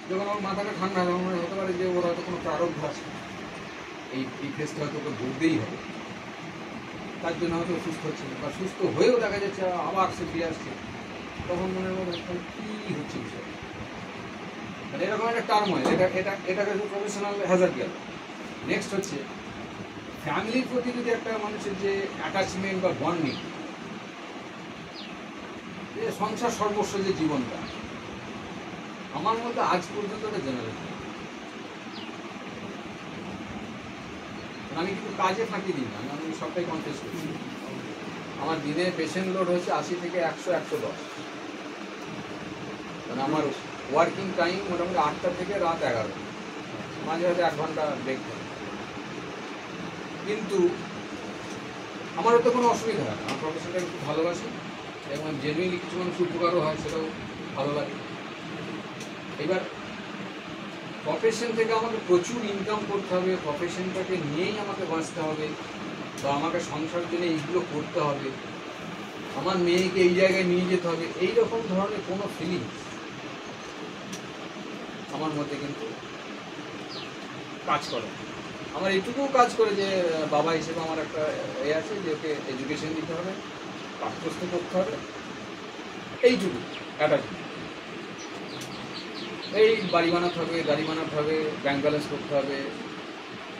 যখন আমার মাথাটা ঠান্ডা তখন মনে হতে পারে যে ওর হয়তো কোনো প্রারব্ধ আছে, এই ফেসটা হয়তো ওকে ভুগতেই হবে, তার জন্য হয়তো সুস্থ হচ্ছে না, বা সুস্থ হয়েও দেখা যাচ্ছে আবার সে ফিরে আসছে, তখন মনে হয় কী হচ্ছে বিষয়। মানে এরকম একটা টার্ম হয়, এটাকে প্রফেশনাল হ্যাজার্ড গেল। নেক্সট হচ্ছে ফ্যামিলির প্রতি যদি একটা মানুষের যে অ্যাটাচমেন্ট বা বন্ডিং, সংসার সর্বস্ব যে জীবনটা, আমার মধ্যে আজ পর্যন্ত এটা জেনারেশন। আমি কিন্তু কাজে ফাঁকি দিই না, আমি সবটাই কনফেস করছি। আমার দিনে পেশেন্ট লোড হচ্ছে 80 থেকে 100, 110। মানে আমার ওয়ার্কিং টাইম মোটামুটি 8টা থেকে রাত 11, মাঝে মাঝে 1 ঘন্টা ব্রেক হয়। কিন্তু আমারও তো কোনো অসুবিধা হয় না, আমার প্রফেশনটাকে খুব ভালোবাসি এবং জেনুইনলি কিছু মানুষ উপকারও হয়, সেটাও ভালো লাগে। এবার প্রফেশন থেকে আমাকে প্রচুর ইনকাম করতে হবে, প্রফেশনটাকে নিয়েই আমাকে বাঁচতে হবে, বা আমাকে সংসারের জন্য এইগুলো করতে হবে, আমার মেয়েকে এই জায়গায় নিয়ে যেতে হবে, এইরকম ধরনের কোনো ফিলিংস আমার মধ্যে কিন্তু কাজ করে। আমার এইটুকুও কাজ করে যে বাবা হিসেবে আমার একটা আছে যে ওকে এডুকেশন দিতে হবে, পাঠ্যস্ত করতে হবে, এইটুকু অ্যাটাচমেন্ট। এই বাড়ি বানাতে হবে, গাড়ি বানাতে হবে, ব্যাংক ব্যালেন্স করতে হবে,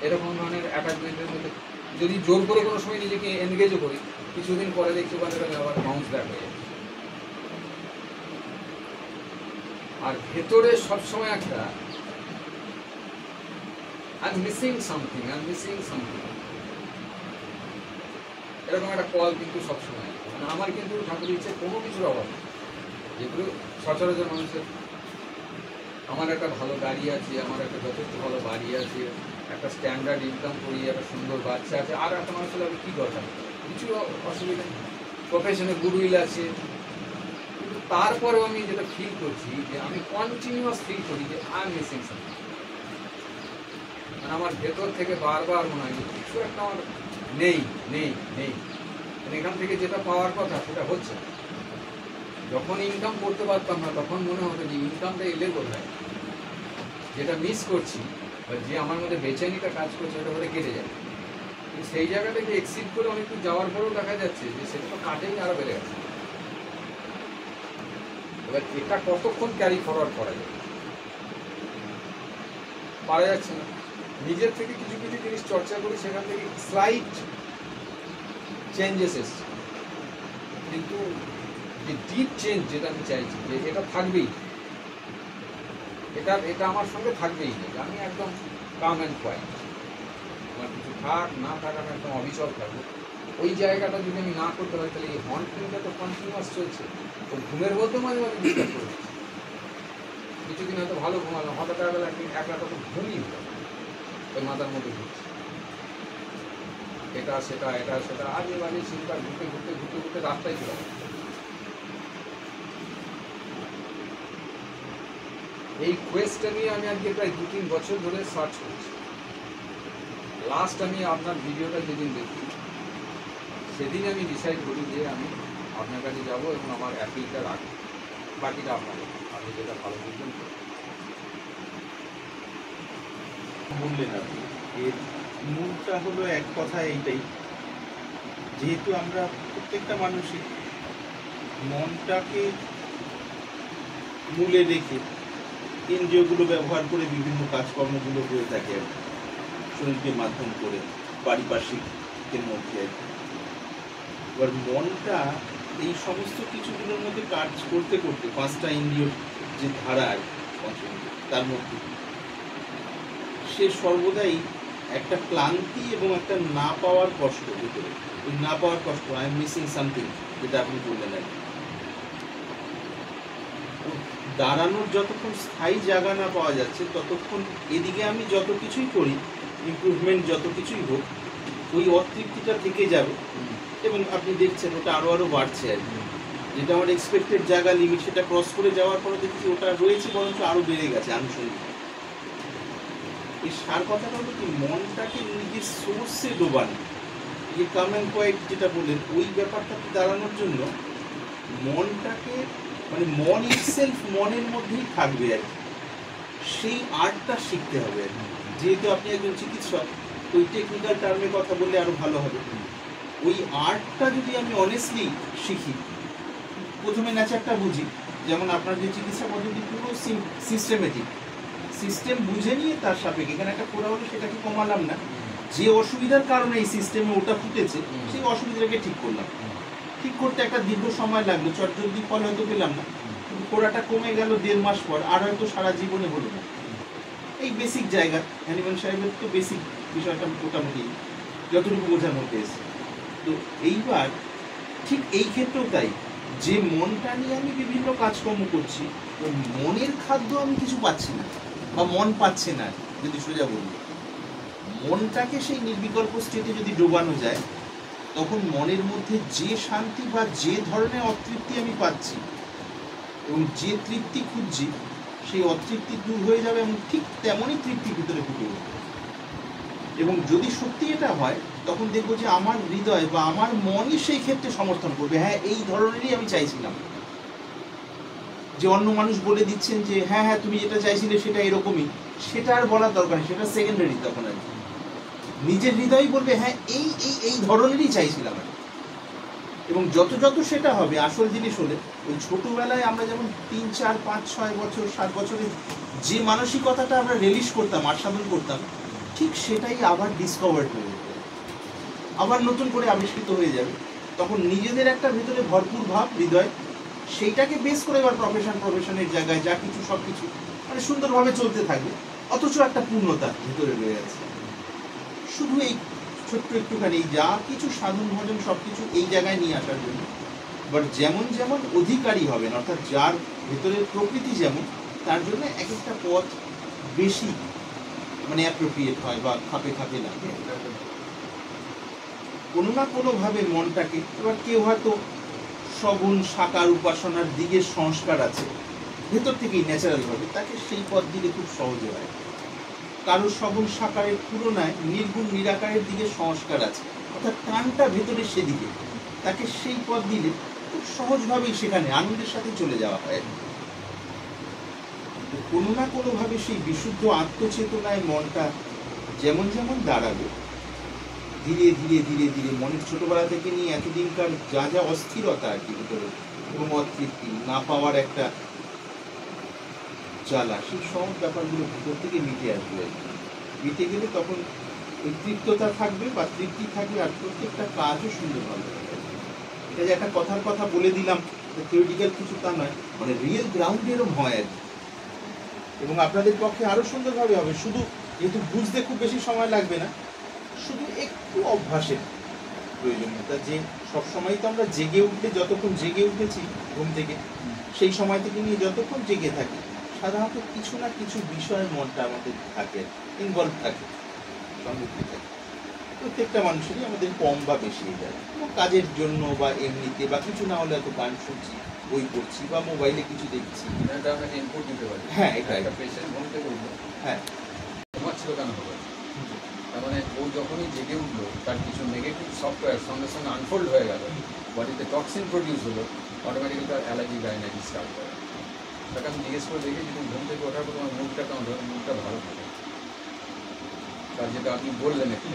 এরকম ধরনের অ্যাটাচমেন্টের মধ্যে যদি জোর করে কোনো সময় নিজেকে এনগেজও করি, কিছুদিন পরে দেখছি বাচ্চাটাকে আবার বাউন্স ব্যাক হয়ে যায়। আর ভেতরে সবসময় একটা আই এম মিসিং সামথিং, এরকম একটা কল কিন্তু সবসময়। মানে আমার কিন্তু ঠাকুর ইচ্ছে কোনো কিছুর অভাব নেই, যেগুলো সচরাচর মানুষের। আমার একটা ভালো গাড়ি আছে, আমার একটা যথেষ্ট ভালো বাড়ি আছে, একটা স্ট্যান্ডার্ড ইনকাম করি, একটা সুন্দর বাচ্চা আছে, আর একটা মানুষের আমি কী দরকার, কিছু অসুবিধা নেই, প্রফেশনে গুডউইল আছে। কিন্তু তারপরেও আমি যেটা ফিল করছি যে আমি কন্টিনিউয়াস ফিল করি যে আই এম মিসিং সামথিং। মানে আমার ভেতর থেকে বারবার মনে হয় কিছু একটা আমার নেই নেই নেই, মানে এখান থেকে যেটা পাওয়ার কথা সেটা হচ্ছে না। যখন ইনকাম করতে পারতাম না তখন মনে হতো যে ইনকামটা এলে কোথায়, যেটা মিস করছি বা যে আমার মধ্যে বেচেনিটা কাজ করছে ওটা করে কেটে যায়। কিন্তু সেই জায়গাটাকে এক্সিড করে অনেক দূর যাওয়ার পরেও দেখা যাচ্ছে যে সেটা তো কাটেই আরও বেড়ে গেছে। এবার এটা কতক্ষণ ক্যারি ফরওয়ার্ড করা যায়, পারা যাচ্ছে না। নিজের থেকে কিছু কিছু জিনিস চর্চা করি, সেখান থেকে স্লাইট চেঞ্জেস এসছে, কিন্তু যে ডিপ চেঞ্জ যেটা আমি চাইছি যে এটা থাকবেই, এটা আমার সঙ্গে থাকবেই না, আমি একদম কাম অ্যান্ড কোয়াইট, আমার কিছু থাক না থাক আমি একদম অবিচল থাকবো। ওই জায়গাটা যদি আমি না করতে পারি তাহলে এই হন্টিংটা তো কন্টিনিউয়াস চলছে। তো ঘুমের মধ্যে মাঝে মাঝে ডিস্টার্ব করে দিচ্ছে। কিছুদিন হয়তো ভালো ঘুমালাম, হঠাৎ বেলা একদিন এক রাত তো ঘুমই হলো, ওই মাথার মধ্যে ঘুরছে এটা সেটা আজে বাজে চিন্তা ঘুরতে ঘুরতে ঘুরতে ঘুরতে রাস্তায় চলে গেছে। এই কোয়েস্টটা নিয়ে আমি আজকে প্রায় 2-3 বছর ধরে সার্চ করছি। লাস্ট আমি আপনার ভিডিওটা যেদিন দেখি সেদিন আমি ডিসাইড করি যে আমি আপনার কাছে যাবো এবং আমার অ্যাপিলটা রাখবো, বাকিটা আপনার আপনি যেটা ভালো বুঝবেন। বললেন আপনি এর মূলটা হলো এক কথা এইটাই, যেহেতু আমরা প্রত্যেকটা মানুষই মনটাকে মূলে রেখে এনজিওগুলো ব্যবহার করে বিভিন্ন কাজকর্মগুলো হয়ে থাকে আর কি, শরীরকে মাধ্যম করে পারিপার্শ্বিকের মধ্যে। এবার মনটা এই সমস্ত কিছুগুলোর মধ্যে কাজ করতে করতে 5টা ইন্দ্রিয়র যে ধারা তার মধ্যে সে সর্বদাই একটা ক্লান্তি এবং একটা না পাওয়ার কষ্ট ভিতরে, ওই না পাওয়ার কষ্ট, আই এম মিসিং সামথিং, যেটা আপনি বললেন আর কি। দাঁড়ানোর যতক্ষণ স্থায়ী জায়গা না পাওয়া যাচ্ছে ততক্ষণ এদিকে আমি যত কিছুই করি, ইমপ্রুভমেন্ট যত কিছুই হোক, ওই অতৃপ্তিটা থেকে যাবে এবং আপনি দেখছেন ওটা আরও বাড়ছে আর কি। যেটা আমার এক্সপেক্টেড জায়গা লিমিট সেটা ক্রস করে যাওয়ার পরে দেখছি ওটা রয়েছে, বরঞ্চ আরও বেড়ে গেছে আনুষঙ্গিক। এই সার কথাটা হলো কি, মনটাকে নিজের সোর্সে ডোবানো, যে কাম অ্যান্ড কোয়াইট যেটা বললেন, ওই ব্যাপারটাতে দাঁড়ানোর জন্য মনটাকে, মানে মন ইটসেলফ মনের মধ্যেই থাকবে আর কি, সেই আর্টটা শিখতে হবে। যেহেতু আপনি একজন চিকিৎসক, ওই টেকনিক্যাল টার্মে কথা বললে আরো ভালো হবে। ওই আর্টটা যদি আমি অনেস্টলি শিখি, প্রথমে নেচারটা বুঝি, যেমন আপনার যে চিকিৎসা পদ্ধতি পুরো সিস্টেমেটিক, সিস্টেম বুঝে নিয়ে তার সাপেক্ষে এখানে একটা ফোড়া হলো সেটাকে কমালাম না, যে অসুবিধার কারণে এই সিস্টেমে ওটা ফুটেছে সেই অসুবিধাটাকে ঠিক করলাম। ঠিক করতে একটা দীর্ঘ সময় লাগলো, চটজলদি ফল হয়তো পেলাম না, কিন্তু ফোড়াটা কমে গেল 1.5 মাস পর, আর হয়তো সারা জীবনে হলো না। এই বেসিক জায়গা হ্যানিম্যান সাহেবের তো বেসিক বিষয়টা মোটামুটি যতটুকু বোঝার মধ্যে এসে। তো এইবার ঠিক এই ক্ষেত্রেও তাই, যে মনটা নিয়ে আমি বিভিন্ন কাজকর্ম করছি, ও মনের খাদ্য আমি কিছু পাচ্ছি না বা মন পাচ্ছে না। যদি সোজা বলি, মনটাকে সেই নির্বিকল্প স্টেটে যদি ডোবানো যায়, তখন মনের মধ্যে যে শান্তি বা যে ধরনের অতৃপ্তি আমি পাচ্ছি এবং যে তৃপ্তি খুঁজছি, সেই অতৃপ্তি দূর হয়ে যাবে এবং ঠিক তেমনই তৃপ্তি ভিতরে ফুটে উঠবে। এবং যদি সত্যি এটা হয়, তখন দেখবো যে আমার হৃদয় বা আমার মনই সেই ক্ষেত্রে সমর্থন করবে, হ্যাঁ এই ধরনেরই আমি চাইছিলাম। যে অন্য মানুষ বলে দিচ্ছেন যে হ্যাঁ হ্যাঁ তুমি যেটা চাইছিলে সেটা এরকমই, সেটা আর বলার দরকার নেই, সেটা সেকেন্ডারি। তখন আর নিজের হৃদয় বলবে হ্যাঁ এই এই এই ধরনেরই চাইছিলাম আমি। এবং যত যত সেটা হবে, আসল জিনিস হলে ওই ছোটবেলায় আমরা যেমন 3, 4, 5, 6 বছর 7 বছরে যে মানসিকতাটা আমরা রিলিজ করতাম, আস্বাদন করতাম, ঠিক সেটাই আবার ডিসকভার্ড হয়ে যেত, আবার নতুন করে আবিষ্কৃত হয়ে যাবে। তখন নিজেদের একটা ভিতরে ভরপুর ভাব, হৃদয়, সেইটাকে বেস করে এবার প্রফেশনের জায়গায় যা কিছু সব কিছু মানে সুন্দরভাবে চলতে থাকবে, অথচ একটা পূর্ণতা ভিতরে রয়ে আছে। শুধু এই ছোট্ট একটুখানি যা কিছু সাধন ভজন সব কিছু এই জায়গায় নিয়ে আসার জন্য। বাট যেমন যেমন অধিকারী হবেন, অর্থাৎ যার ভেতরের প্রকৃতি যেমন, তার জন্য এক একটা পথ বেশি মানে অ্যাপ্রোপ্রিয়েট হয় বা খাপে খাপে লাগে। কোনো না কোনোভাবে মনটাকে, এবার কেউ হয়তো সগুণ সাকার উপাসনার দিকে সংস্কার আছে ভেতর থেকেই ন্যাচারালভাবে, তাকে সেই পথ দিলে খুব সহজে হয়। কারো সগুণ সাকারের তুলনায় নির্গুণ নিরাকারের দিকে সংস্কার আছে, অর্থাৎ টানটা ভেতরে সেদিকে, তাকে সেই পথ দিলে খুব সহজভাবেই সেখানে আনন্দের সাথে চলে যাওয়া হয়। কোনো না কোনোভাবে সেই বিশুদ্ধ আত্মচেতনায় মনটা যেমন যেমন দাঁড়াবে, ধীরে ধীরে ধীরে ধীরে মনের ছোটবেলা থেকে নিয়ে এতদিনকার যা যা অস্থিরতা আর কি ভিতরে এবং অতৃপ্তি না পাওয়ার একটা জ্বালা, সেই সব ব্যাপারগুলো ভিতর থেকে মিটে আসবে। মিটে গেলে তখন ওই তৃপ্ততা থাকবে বা তৃপ্তি থাকবে, আর প্রত্যেকটা কাজও সুন্দরভাবে হবে। এটা যে একটা কথার কথা বলে দিলাম, থিওরিটিক্যাল কিছু তা নয়, মানে রিয়েল গ্রাউন্ড এরকম হয় আর কি। এবং আপনাদের পক্ষে আরো সুন্দরভাবে হবে, শুধু যেহেতু বুঝতে খুব বেশি সময় লাগবে না, শুধু একটু অভ্যাসের প্রয়োজনীয়তা। যে সবসময় তো আমরা জেগে উঠলে, যতক্ষণ জেগে উঠেছি ঘুম থেকে, সেই সময় থেকে নিয়ে যতক্ষণ জেগে থাকি, সাধারণত কিছু না কিছু বিষয়ে মনটা আমাদের থাকে, ইনভলভ থাকে, সংযুক্ত থাকে। প্রত্যেকটা মানুষেরই আমাদের কম বা বেশি যায়, কাজের জন্য বা এমনিতে বা কিছু না হলে এত গান শুনছি, বই পড়ছি বা মোবাইলে কিছু দেখছি। ইনপুট দিতে পারি। হ্যাঁ, এটা একটা পেশেন্ট ঘুম থেকে উঠলো, হ্যাঁ ঘুমাচ্ছিল কেন হবে, তার মানে ও যখনই জেগে উঠলো, তার কিছু নেগেটিভ সফটওয়্যার সঙ্গে সঙ্গে আনফোল্ড হয়ে গেল, বডিতে টক্সিন প্রডিউস হলো, অটোমেটিক্যালি তার অ্যালার্জি রাইনাইটিস স্টার্ট করে। তাকে আমি জিজ্ঞেস করে দেখি, তুমি ঘুম থেকে ওঠার পর তোমার মুডটা কেমন, মুডটা ভালো থাকে। তার যেটা আপনি বললেন একটু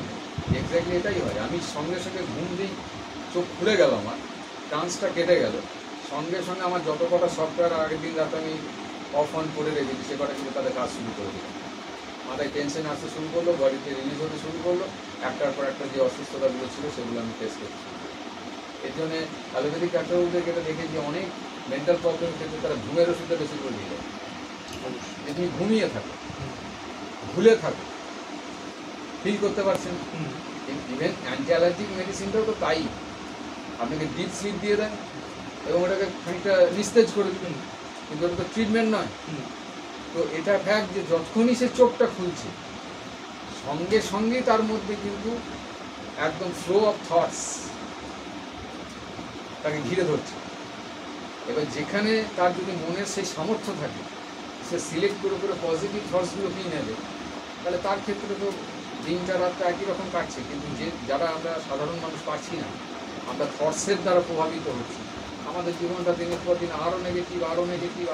এক্স্যাক্টলি এটাই হয়। আমি সঙ্গে সঙ্গে ঘুম দিই, চোখ খুলে গেল, আমার ট্রান্সটা কেটে গেল, সঙ্গে সঙ্গে আমার যত কটা সফটওয়্যার আগের দিন রাতে আমি অফ অন করে রেখেছি, সে কটা কিন্তু তাদের কাজ শুরু করে দিলাম। মাথায় টেনশন আসতে শুরু করলো, বডিতে রিলিজ হতে শুরু করলো, একটার পর একটা যে অসুস্থতাগুলো ছিল সেগুলো আমি ফেস করছি। এর জন্যে অ্যালোপ্যাথিক ডাক্তারবাবুদের যেটা দেখেছি, অনেক মেন্টাল প্রবলেমের ক্ষেত্রে তারা ঘুমের ওষুধটা বেশি করে দিয়ে দেয়। যে তুমি ঘুমিয়ে থাকো, ভুলে থাকো, ফিল করতে পারছেন। ইভেন অ্যান্টি অ্যালার্জিক মেডিসিনটাও তো তাই, আপনাকে ডিপ স্লিপ দিয়ে দেন এবং ওটাকে খানিকটা নিস্তেজ করে দিবেন, কিন্তু ওটা তো ট্রিটমেন্ট নয়। তো এটা ফ্যাক্ট যে যতক্ষণই সে চোখটা খুলছে, সঙ্গে সঙ্গেই তার মধ্যে কিন্তু একদম ফ্লো অফ থটস তাকে ঘিরে ধরছে। এবার যেখানে তার যদি মনের সেই সামর্থ্য থাকে, সে সিলেক্ট করে করে পজিটিভ থটসগুলোকেই নেবে, তাহলে তার ক্ষেত্রে তো দিনটা রাতটা একই রকম কাটছে। কিন্তু যারা আমরা সাধারণ মানুষ পারছি না, আমরা থটসের দ্বারা প্রভাবিত হচ্ছি, আমাদের জীবনটা দিনের পর দিন আরও নেগেটিভ,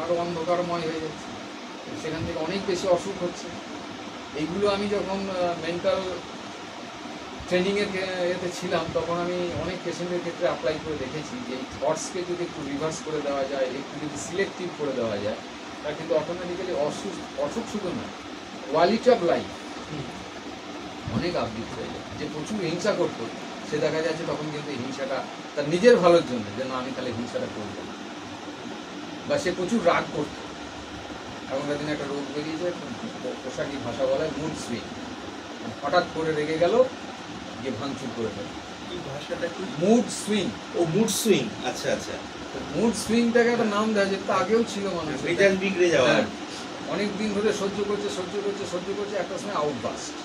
আরও অন্ধকারময় হয়ে যাচ্ছে। সেখান থেকে অনেক বেশি অসুখ হচ্ছে। এইগুলো আমি যখন মেন্টাল ট্রেনিংয়ের এতে ছিলাম তখন আমি অনেক পেশেন্টের ক্ষেত্রে অ্যাপ্লাই করে দেখেছি যে এই থটসকে যদি একটু রিভার্স করে দেওয়া যায়, একটু যদি সিলেক্টিভ করে দেওয়া যায়, তা কিন্তু অটোমেটিক্যালি অসুখ শুধু না, কোয়ালিটি অফ লাইফ অনেক আপডেট হয়ে যায়। যে প্রচুর হিংসা করতো সে দেখা যাচ্ছে তখন কিন্তু এই হিংসাটা তার নিজের ভালোর জন্য, যে না আমি তাহলে হিংসাটা করবো, বা সে প্রচুর রাগ করতো। এখনকার দিনে একটা রোগ বেরিয়েছে, পোশাকি ভাষা বলা হয় মুড সুইং, হঠাৎ করে রেগে গেল গিয়ে ভাঙচুর করে ফেলে। এই ভাষাটা কি? Mood swing. ও মুড সুইং, আচ্ছা আচ্ছা। মুড সুইংটাকে একটা নাম দেওয়া যেটা আগেও ছিল মানুষ, মেজাজ বিগড়ে যাওয়া। অনেক দিন ধরে সহ্য করছে, একটা সময় আউটবাস্ট।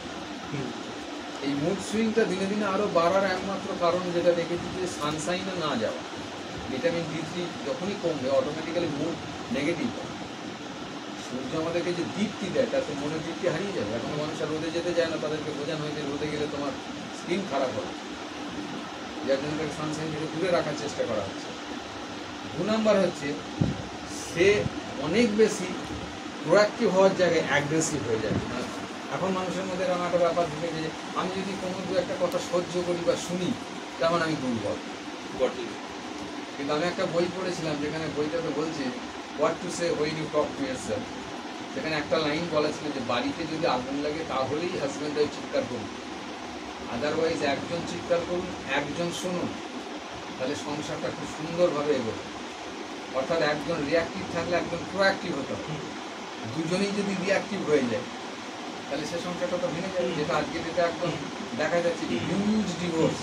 এই মুড সুইংটা দিনে দিনে আরো বাড়ার একমাত্র কারণ যেটা দেখেছি যে সানশাইনে না যাওয়া, ভিটামিন D3 যখনই কমবে অটোমেটিক্যালি মুড নেগেটিভ হয়। সূর্য আমাদেরকে যে দীপ্তি দেয় তাতে মনের দীপ্তি হারিয়ে যাবে। এখন মানুষ আর রোদে যেতে যায় না, তাদেরকে বোঝানো হয়েছে রোদে গেলে তোমার স্কিন খারাপ হবে, যার জন্য তাকে সানশাইন থেকে দূরে রাখার চেষ্টা করা হচ্ছে। 2 নাম্বার হচ্ছে সে অনেক বেশি প্রোঅ্যাক্টিভ হওয়ার জায়গায় অ্যাগ্রেসিভ হয়ে যায়। এখন মানুষের মধ্যে এরকম একটা ব্যাপার ঢুকেছে যে আমি যদি কোনো দু একটা কথা সহ্য করি বা শুনি তেমন আমি দুর্বল। কিন্তু আমি একটা বই পড়েছিলাম যেখানে বইটাতে বলছে what to say when you talk to yourself. সেখানে একটা লাইন বলা ছিল যে বাড়িতে যদি আগুন লাগে তাহলেই হাজব্যান্ড ওয়াইফ চিৎকার করুন, আদারওয়াইজ একজন চিৎকার করুন, একজন শুনুন, তাহলে সংসারটা খুব সুন্দরভাবে এগোবে। অর্থাৎ একজন রিয়াক্টিভ থাকলে একজন প্রোঅ্যাক্টিভ হতে হবে। দুজনেই যদি রিয়াক্টিভ হয়ে যায় তাহলে সে সংসারটা তো ভেঙে যাবে। যেটা আজকে যেটা একদম দেখা যাচ্ছে যে হিউজ ডিভোর্স,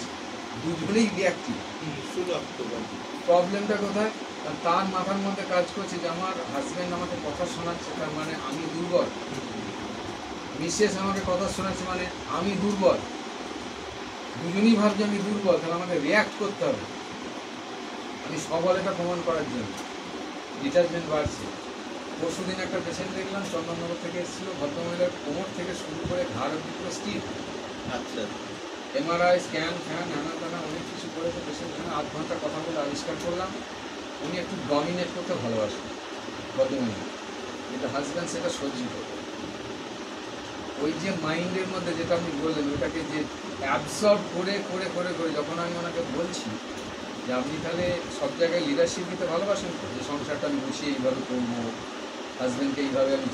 দুজনেই রিয়াক্টিভ। প্রবলেমটা কোথায়? তার মাথার মধ্যে কাজ করছে যে আমার হাজব্যান্ড আমাকে কথা শোনাচ্ছে তার মানে আমি দুর্বল, মিসেস আমাকে কথা শোনাচ্ছে মানে আমি দুর্বল। দুজনেই ভাবছে আমি দুর্বল, তাহলে আমাকে রিয়াক্ট করতে হবে আমি সবল এটা প্রমাণ করার জন্য। ডিটাচমেন্ট বাড়ছে। পরশুদিন একটা পেশেন্ট দেখলাম চন্দননগর থেকে এসেছিল, ভদ্রমহিলার কোমর থেকে শুরু করে ঘাড় অব্দি পুরো স্থির। আচ্ছা। MRI স্ক্যান ফ্যান নানা টানা অনেক কিছু করেছে পেশেন্ট। 8 ঘন্টা কথা বলে আবিষ্কার করলাম উনি একটু ডমিনেট করতে ভালোবাসেন ভদ্রমহিলা, যেটা হাজব্যান্ড সেটা সহ্য করে। ওই যে মাইন্ডের মধ্যে যেটা আপনি বললেন ওটাকে যে অ্যাবসর্ব করে করে করে করে যখন আমি ওনাকে বলছি যে আপনি তাহলে সব জায়গায় লিডারশিপ দিতে ভালোবাসেন তো, যে সংসারটা আমি গুছিয়ে এইভাবে করবো, হাজব্যান্ডকে এইভাবে আমি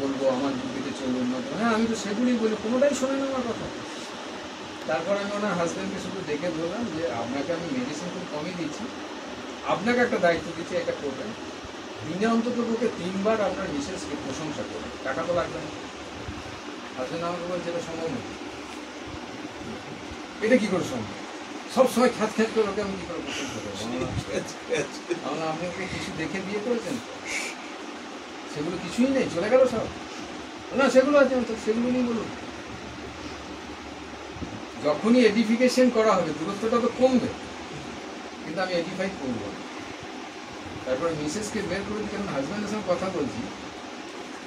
বলবো, আমার বুদ্ধিতে চলুন না, হ্যাঁ আমি তো সেগুলোই বলি, কোনোটাই শোনেন আমার কথা। তারপর আমি ওনার হাজব্যান্ডকে শুধু দেখে বললাম যে আপনাকে আমি মেডিসিন খুব কমই দিচ্ছি, আপনাকে একটা দায়িত্ব দিচ্ছি, এটা করবেন, দিনে অন্তত তোকে 3 বার আপনার মিসেসকে প্রশংসা করবেন, টাকা তো লাগবে না। হাজব্যান্ড আমাকে বলছে এটা সম্ভব নয়। এটা কি করে সম্ভব? সবসময় খ্যাত খ্যাত করে ওকে আমি কি করে প্রশংসা করবো? আমরা আপনি ওকে কিছু দেখে বিয়ে করেছেন? সেগুলো কিছুই নেই, চলে গেল সব? না সেগুলো আছে, সেগুলো নিয়ে বলুন। যখনই এডিফিকেশন করা হবে দূরত্বটা তো কমবে, কিন্তু আমি এডিফাই করব না। তারপরে মিসেসকে বের করে দিই, কারণ হাজব্যান্ডের সঙ্গে কথা বলছি,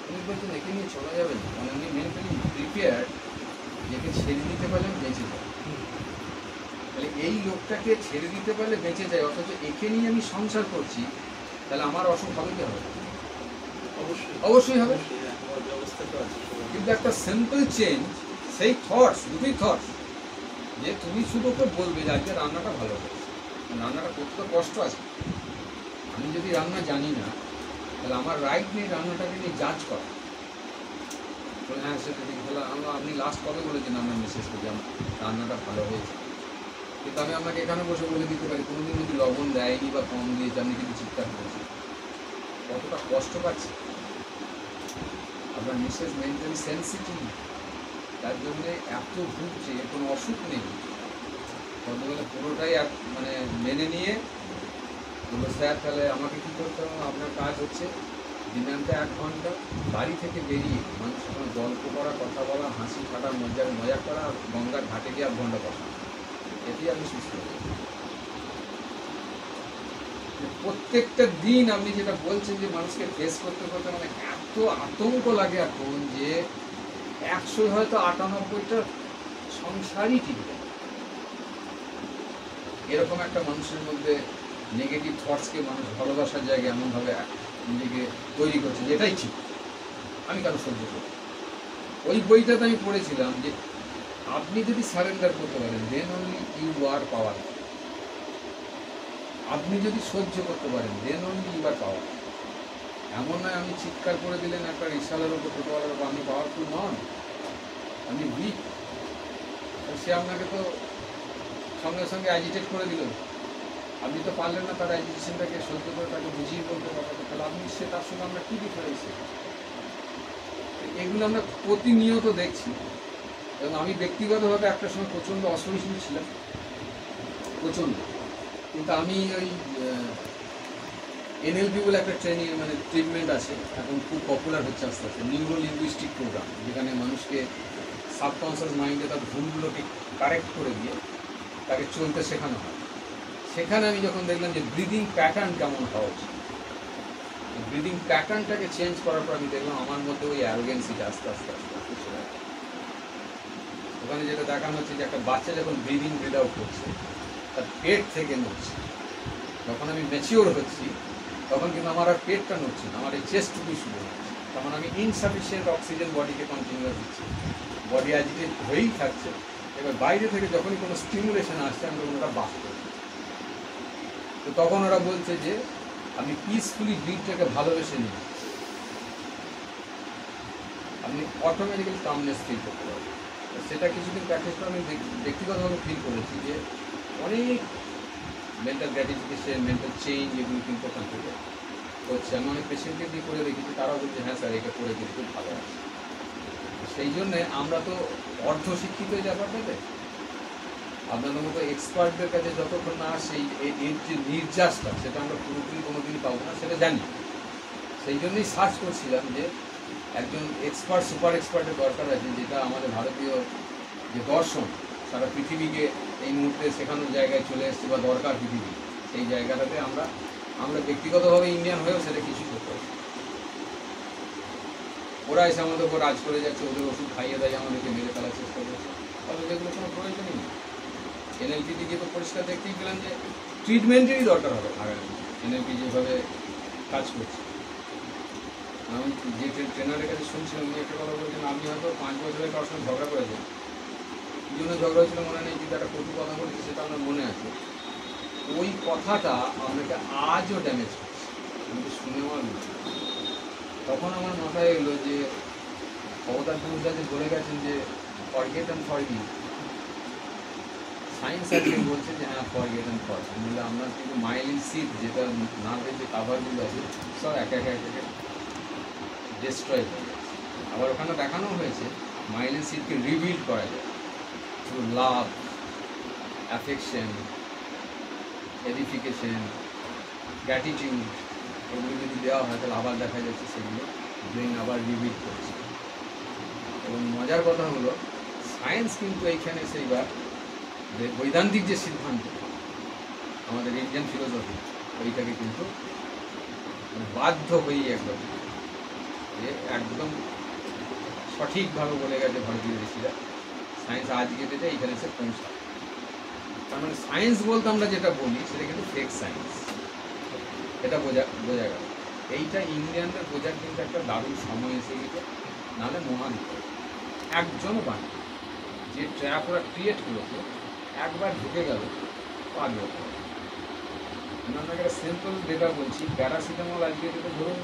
উনি বলছেন একে নিয়ে চলা যাবে না, মানে উনি মেন্টালি প্রিপেয়ার, একে ছেড়ে দিতে পারলে বেঁচে যায়। তাহলে এই লোকটাকে ছেড়ে দিতে পারলে বেঁচে যায়, অথচ একে নিয়ে আমি সংসার করছি, তাহলে আমার অসুখ হবে কি হবে? অবশ্যই হবে। কিন্তু একটা সিম্পল চেঞ্জ, সেই থটস, দুটোই থটস, যে তুমি শুধু ওকে বলবে যে আজকে রান্নাটা ভালো হয়েছে, রান্নাটা করতে তো কষ্ট আছে, আমি যদি রান্না জানি না তাহলে আমার রাইট নেই রান্নাটাকে নিয়ে জাজ করা। হ্যাঁ সেটা ঠিক, তাহলে আপনি লাস্ট কবে বলেছেন আপনার মিসেসকে যে রান্নাটা ভালো হয়েছে? কিন্তু আমি আপনাকে এখানে বসে বলে দিতে পারি কোনোদিন যদি লবণ দেয়নি বা কম দিয়েছে আপনি কিন্তু চিৎকার করেছেন, কতটা কষ্ট পাচ্ছে। আপনার মিসেস মেন্টালি সেন্সিটিভ, তার জন্যে এত ভুগছে, কোনো অসুখ নেই, বন্ধুগুলো পুরোটাই মানে মেনে নিয়ে বললো স্যার তাহলে আমাকে কী করতে হবে? আপনার কাজ হচ্ছে দিনান্তে 1 ঘন্টা বাড়ি থেকে বেরিয়ে মানুষের সঙ্গে গল্প করা, কথা বলা, হাসি ঠাটা মজা করা, গঙ্গার ঘাটে গিয়ে 1 ঘন্টা বসা, এতেই আপনি সুস্থ হয়ে যাবেন। প্রত্যেকটা দিন আপনি যেটা বলছেন যে মানুষকে ফেস করতে করতে মানে এত আতঙ্ক লাগে এখন যে 100 হয়তো 98টা সংসারই টিকবে। এরকম একটা মানুষের মধ্যে নেগেটিভ থটসকে মানুষ ভালোবাসার জায়গায় এমনভাবে নিজেকে তৈরি করছে, যেটাই ঠিক। আমি কারো সহ্য করি। ওই বইটাতে আমি পড়েছিলাম যে আপনি যদি সারেন্ডার করতে পারেন দেন অনলি ইউ আর পাওয়ার। আপনি যদি সহ্য করতে পারেন দেন অনলি ইউ আর পাওয়ার। এমন নয় আপনি চিৎকার করে দিলেন একটা রিক্সাওয়ালার উপর, টোটোওয়ালার উপর, আপনি পাওয়ারফুল নন, আপনি উইক। সে আপনাকে তো সঙ্গে সঙ্গে অ্যাজিটেট করে দিল, আপনি তো পারলেন না তার অ্যাজিটেশনটাকে সহ্য করে তাকে বুঝিয়ে বলতে পারবেন, তাহলে আপনি সে তার সঙ্গে আমরা কী ডিফারেন্স? এগুলো আমরা প্রতিনিয়ত দেখছি। এবং আমি ব্যক্তিগতভাবে একটা সময় প্রচণ্ড অসহিষ্ণু ছিলাম, প্রচণ্ড। কিন্তু আমি ওই এনএলপি বলে একটা ট্রেনিং মানে ট্রিটমেন্ট আছে, এখন খুব পপুলার হচ্ছে আস্তে আস্তে, নিউরো লিঙ্গুইস্টিক প্রোগ্রাম, যেখানে মানুষকে সাবকনসিয়াস মাইন্ডে তার ভুলগুলোকে কারেক্ট করে দিয়ে তাকে চলতে শেখানো হয়। সেখানে আমি যখন দেখলাম যে ব্রিদিং প্যাটার্ন কেমন হওয়া উচিত, ব্রিদিং প্যাটার্নটাকে চেঞ্জ করার পর আমি দেখলাম আমার মধ্যে ওই অ্যারোগেন্সিটা আস্তে আস্তে আস্তে আস্তে চলে আসে। ওখানে যেটা দেখানো হচ্ছে যে একটা বাচ্চা যখন ব্রিদিং ব্রিদ আউট করছে তার পেট থেকে নড়ছে, যখন আমি ম্যাচিওর হচ্ছি তখন কিন্তু আমার আর পেটটা নড়ছে না, আমার এই চেস্টটুকুই শুরু হচ্ছে। তখন আমি ইনসাফিসিয়েন্ট অক্সিজেন বডিকে কন্টিনিউয়াস দিচ্ছি, বডি অ্যাজিটেট হয়েই থাকছে। এবার বাইরে থেকে যখনই কোনো স্টিমুলেশন আসছে আমি তখন ওটা বাস করছি। তো তখন ওরা বলছে যে আপনি পিসফুলি ব্রিথটাকে ভালোবেসে নিন, আপনি অটোমেটিক্যালি কামনেস ফিল করতে পারবেন। সেটা কিছুদিন প্র্যাকটিস করে আমি ব্যক্তিগতভাবে ফিল করেছি যে অনেক মেন্টাল গ্র্যাটিফিকেশন, মেন্টাল চেঞ্জ এগুলো কিন্তু ওখান থেকে হচ্ছে। আমি অনেক পেশেন্টকে দিয়ে করে দেখেছি, তারাও বলছে হ্যাঁ স্যার এটা করে দিলে খুব ভালো আছে। সেই জন্যে আমরা তো অর্ধশিক্ষিত এই ব্যাপারটাতে, আপনাদের মতো এক্সপার্টদের কাছে যতক্ষণ না সেই এর যে নির্যাসটা সেটা আমরা পুরোপুরি কোনোদিনই পাবো না, সেটা জানি। সেই জন্যই সার্চ করছিলাম যে একজন এক্সপার্ট, সুপার এক্সপার্টের দরকার আছে, যেটা আমাদের ভারতীয় যে দর্শন সারা পৃথিবীকে এই মুহূর্তে শেখানোর জায়গায় চলে এসছে বা দরকার পৃথিবী, সেই জায়গাটাতে আমরা ব্যক্তিগতভাবে ইন্ডিয়ান হয়েও সেটা কিছু করতে পারি। ওরা এসে আমাদের উপর রাজ করে যাচ্ছে, ওদের ওষুধ খাইয়ে দেয়, আমাদেরকে মেরে ফেলার চেষ্টা করছে, তবে যেগুলো কোনো প্রয়োজনই নেই। এনএলপি দিকে তো পরিষ্কার দেখতেই পেলাম যে ট্রিটমেন্টেরই দরকার হবে আগামী এনএলপি যেভাবে কাজ করছে। আমি যে ট্রেনারের কাছে শুনছিলাম উনি একটা কথা বলছেন, আপনি হয়তো 5 বছরের কারোর সঙ্গে ঝগড়া করেছেন, কী জন্য ঝগড়া হয়েছিল মনে নেই, কিন্তু একটা কটু কথা বলেছে সেটা আমার মনে আছে। ওই কথাটা আপনাকে আজও ড্যামেজ করছে, আমাকে শুনে আমার তখন আমার মাথায় এলো যে অবতার পুরুষরা বলে গেছেন যে ফরগেট অ্যান্ড ফরগিভ। সায়েন্স একদিন বলছে যে হ্যাঁ ফরগেট অ্যান্ড ফরগিভ, বলে আমরা কিন্তু মাইলিন সিট যেটা নার্ভের যে কাভারগুলো আছে সব এক এক ডিস্ট্রয় হয়ে যাচ্ছে। আবার ওখানে দেখানো হয়েছে মাইলিন সিটকে রিবিল্ড করা যায় থ্রু লাভ, অ্যাফেকশন, এডিফিকেশন, গ্র্যাটিটিউড, এগুলো যদি দেওয়া হয় তাহলে আবার দেখা যাচ্ছে সেগুলো ব্রেন আবার রিবিল্ড করছে। এবং মজার কথা হলো সায়েন্স কিন্তু এইখানে সেইবার বৈদান্তিক যে সিদ্ধান্ত আমাদের ইন্ডিয়ান ফিলোসফি ওইটাকে কিন্তু বাধ্য হয়েই একদম একদম সঠিকভাবে বলে গেছে ভারতীয় ঋষিরা, সায়েন্স আজকে যেটা এইখানে এসে পৌঁছায়। তার মানে সায়েন্স বলতে আমরা যেটা বলি সেটা কিন্তু ফেক সায়েন্স, এটা বোঝা গেল। এইটা ইন্ডিয়ানদের বোঝার কিন্তু একটা দারুণ সময় এসে গেছে, নাহলে মহাবিপদ। একজনও পান যে ট্র্যাপ ওরা ক্রিয়েট করেছে, একবার ঢুকে গেল পারবে। আমি আপনাকে একটা সিম্পল ডেটা বলছি, প্যারাসিটামল আজকে যেটা ধরুন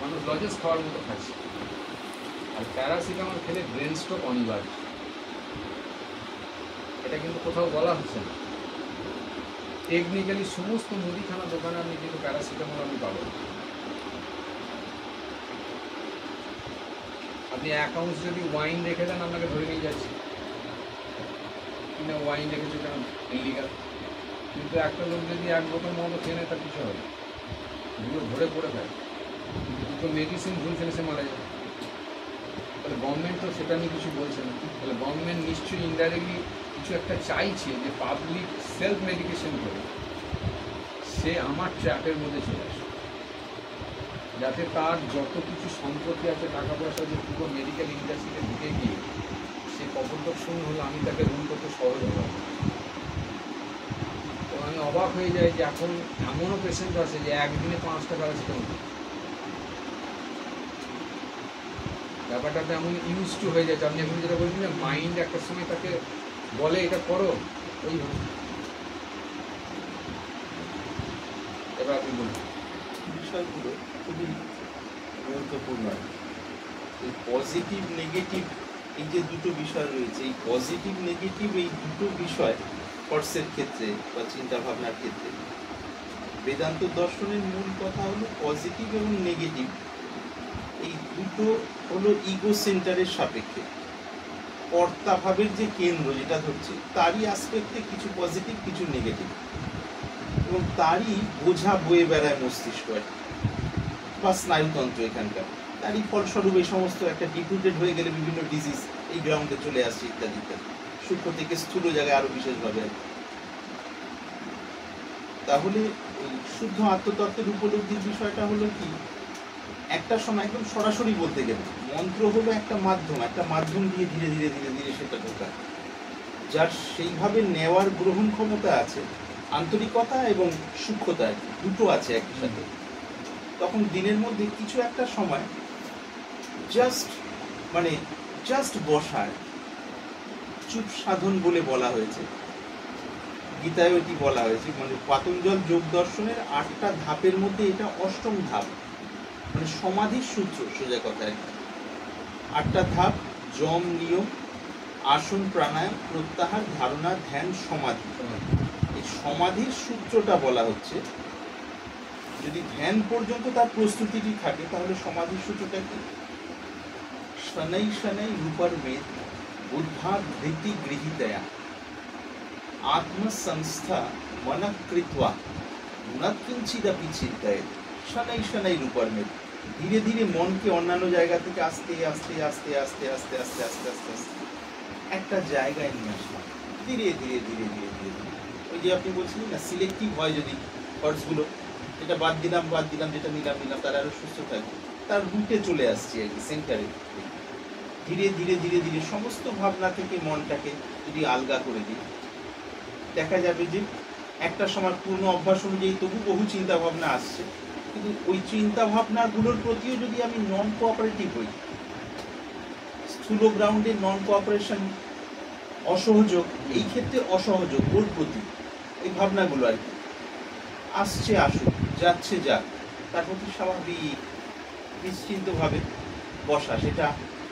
মানুষ লজেন্স খাওয়ার মতো খাচ্ছে, আর প্যারাসিটামল খেলে ব্রেন স্ট্রোক অনিবার্য। এটা কিন্তু কোথাও বলা হচ্ছে না। টেকনিক্যালি সমস্ত মুদিখানা দোকানে আপনি কিন্তু প্যারাসিটামল আপনি পাবেন। আপনি অ্যাকাউন্টস যদি ওয়াইন রেখে দেন আপনাকে ধরে নিয়ে যাচ্ছে, কিনা ওয়াইন রেখেছে কেন ইলিগাল। কিন্তু একটা লোক যদি 1 বোতল মতো খেয়ে নেয় তার কিছু হবে, এগুলো ধরে পড়ে থাকে, দুটো মেডিসিন ভুল ফেলে সে মারা যায়। তাহলে গভর্নমেন্ট তো সেটা নিয়ে কিছু বলছে না। তাহলে গভর্নমেন্ট নিশ্চয়ই ইনডাইরেক্টলি কিছু একটা চাইছে যে পাবলিক সেলফ মেডিকেশন করে সে আমার ট্র্যাপের মধ্যে চলে আসে, যাতে তার যত কিছু সম্পত্তি আছে, টাকা পয়সা, যে পুরো মেডিকেল ইন্ডাস্ট্রিতে ঢুকে গিয়ে সে কপোদর্শন হলে আমি তাকে রুল করতে সহজ হবে। তো আমি অবাক হয়ে যাই যে এখন এমনও পেশেন্ট আছে যে একদিনে 5টা প্যারাসিটামল। ব্যাপারটাতে এমন ইউজ টু হয়ে যাচ্ছে। আপনি এখন যেটা বলছেন যে মাইন্ড একটা সময় তাকে বলে এটা করো, ওই এবার আপনি বলুন। বিষয়গুলো খুবই গুরুত্বপূর্ণ। এই পজিটিভ নেগেটিভ, এই যে দুটো বিষয় রয়েছে, এই পজিটিভ নেগেটিভ এই দুটো বিষয় থটসের ক্ষেত্রে বা চিন্তা ভাবনার ক্ষেত্রে বেদান্ত দর্শনের মূল কথা হলো পজিটিভ এবং নেগেটিভ এই দুটো হলো ইগো সেন্টারের সাপেক্ষে কর্তাভাবের যে কেন্দ্র যেটা ধরছে তারই আসপেক্টে কিছু পজিটিভ কিছু নেগেটিভ, এবং তারই বোঝা বয়ে বেড়ায় মস্তিষ্ক বা স্নায়ুতন্ত্র এখানকার। তারই ফলস্বরূপ এই সমস্ত একটা ডিপুটেড হয়ে গেলে বিভিন্ন ডিজিজ এই গ্রাউন্ডে চলে আসছে ইত্যাদি ইত্যাদি, সূক্ষ্ম থেকে স্থূল জায়গায় আরো বিশেষভাবে। তাহলে ওই শুদ্ধ আত্মতত্ত্বের উপলব্ধির বিষয়টা হলো কি, একটা সময় একদম সরাসরি বলতে গেলে মন্ত্র হলো একটা মাধ্যম দিয়ে ধীরে ধীরে ধীরে ধীরে সেটা ঢোকা, যার সেইভাবে নেওয়ার গ্রহণ ক্ষমতা আছে, আন্তরিকতা এবং সূক্ষ্মতা দুটো আছে একই সাথে। তখন দিনের মধ্যে কিছু একটা সময় জাস্ট বসার চুপ সাধন বলে বলা হয়েছে, গীতায় এটি বলা হয়েছে। মানে পাতঞ্জল যোগ দর্শনের 8টা ধাপের মধ্যে এটা 8ম ধাপ, মানে সমাধির সূত্র। সোজা কথা 8টা ধাপ: যম, নিয়ম, আসন, প্রাণায়াম, প্রত্যাহার, ধারণা, ধ্যান, সমাধি। এই সমাধির সূত্রটা বলা হচ্ছে, যদি ধ্যান পর্যন্ত তার প্রস্তুতিটি থাকে তাহলে সমাধির সূত্রটা কি? শनै শनै রূপর মেদ বুদ্ধা ধৃতি গৃহীতয়া আত্মসংস্থা মনঃ কৃত্বা ন কিঞ্চিদপি চিন্তয়েৎ। শनै শनै রূপর মেদ, ধীরে ধীরে মনকে অন্যান্য জায়গা থেকে আস্তে আস্তে আস্তে আস্তে আস্তে আস্তে আস্তে আস্তে আস্তে একটা জায়গায় নিয়ে আসলাম, ধীরে ধীরে ধীরে ধীরে ধীরে ধীরে। ওই যে আপনি বলছিলেন না, সিলেক্টিভ হয় যদি থটসগুলো, এটা বাদ দিলাম যেটা নিলাম তারা আরো সুস্থ থাকবে, তার রুটে চলে আসছে আর কি, সেন্টারে। ধীরে ধীরে ধীরে ধীরে সমস্ত ভাবনা থেকে মনটাকে যদি আলগা করে দিই, দেখা যাবে যে একটা সময় পূর্ণ অভ্যাস অনুযায়ী তবু বহু চিন্তা ভাবনা আসছে, কিন্তু ওই চিন্তা ভাবনাগুলোর প্রতিও যদি আমি নন কোঅপারেটিভ হই, স্থূল গ্রাউন্ডে নন কোঅপারেশন, অসহযোগ, এই ক্ষেত্রে অসহযোগ ওর প্রতি, এই ভাবনাগুলো আর কি আসছে আসুক, যাচ্ছে যাক, তার প্রতি স্বাভাবিক নিশ্চিন্তভাবে বসা। সেটা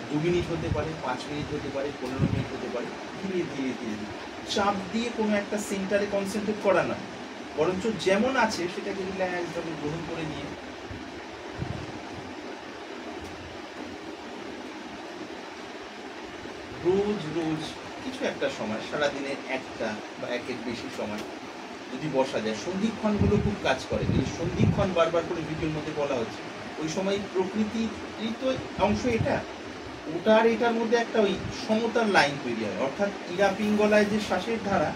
2 মিনিট হতে পারে, 5 মিনিট হতে পারে, 15 মিনিট হতে পারে। ধীরে ধীরে ধীরে ধীরে চাপ দিয়ে কোনো একটা সেন্টারে কনসেন্ট্রেট করা না, বরঞ্চ যেমন আছে সেটাকে রিল্যাক্সভাবে গ্রহণ করে নিয়ে রোজ রোজ কিছু একটা সময়, সারাদিনে একটা বা একের বেশি সময় যদি বসা যায়। সন্ধিক্ষণগুলো খুব কাজ করে। এই সন্ধিক্ষণ বারবার করে ভিডিওর মধ্যে বলা হচ্ছে, ওই সময় প্রকৃতির তো অংশ এটা, ওটা আর এটার মধ্যে একটা ওই সমতার লাইন তৈরি হয়, অর্থাৎ ইরা পিঙ্গলায় যে শ্বাসের ধারা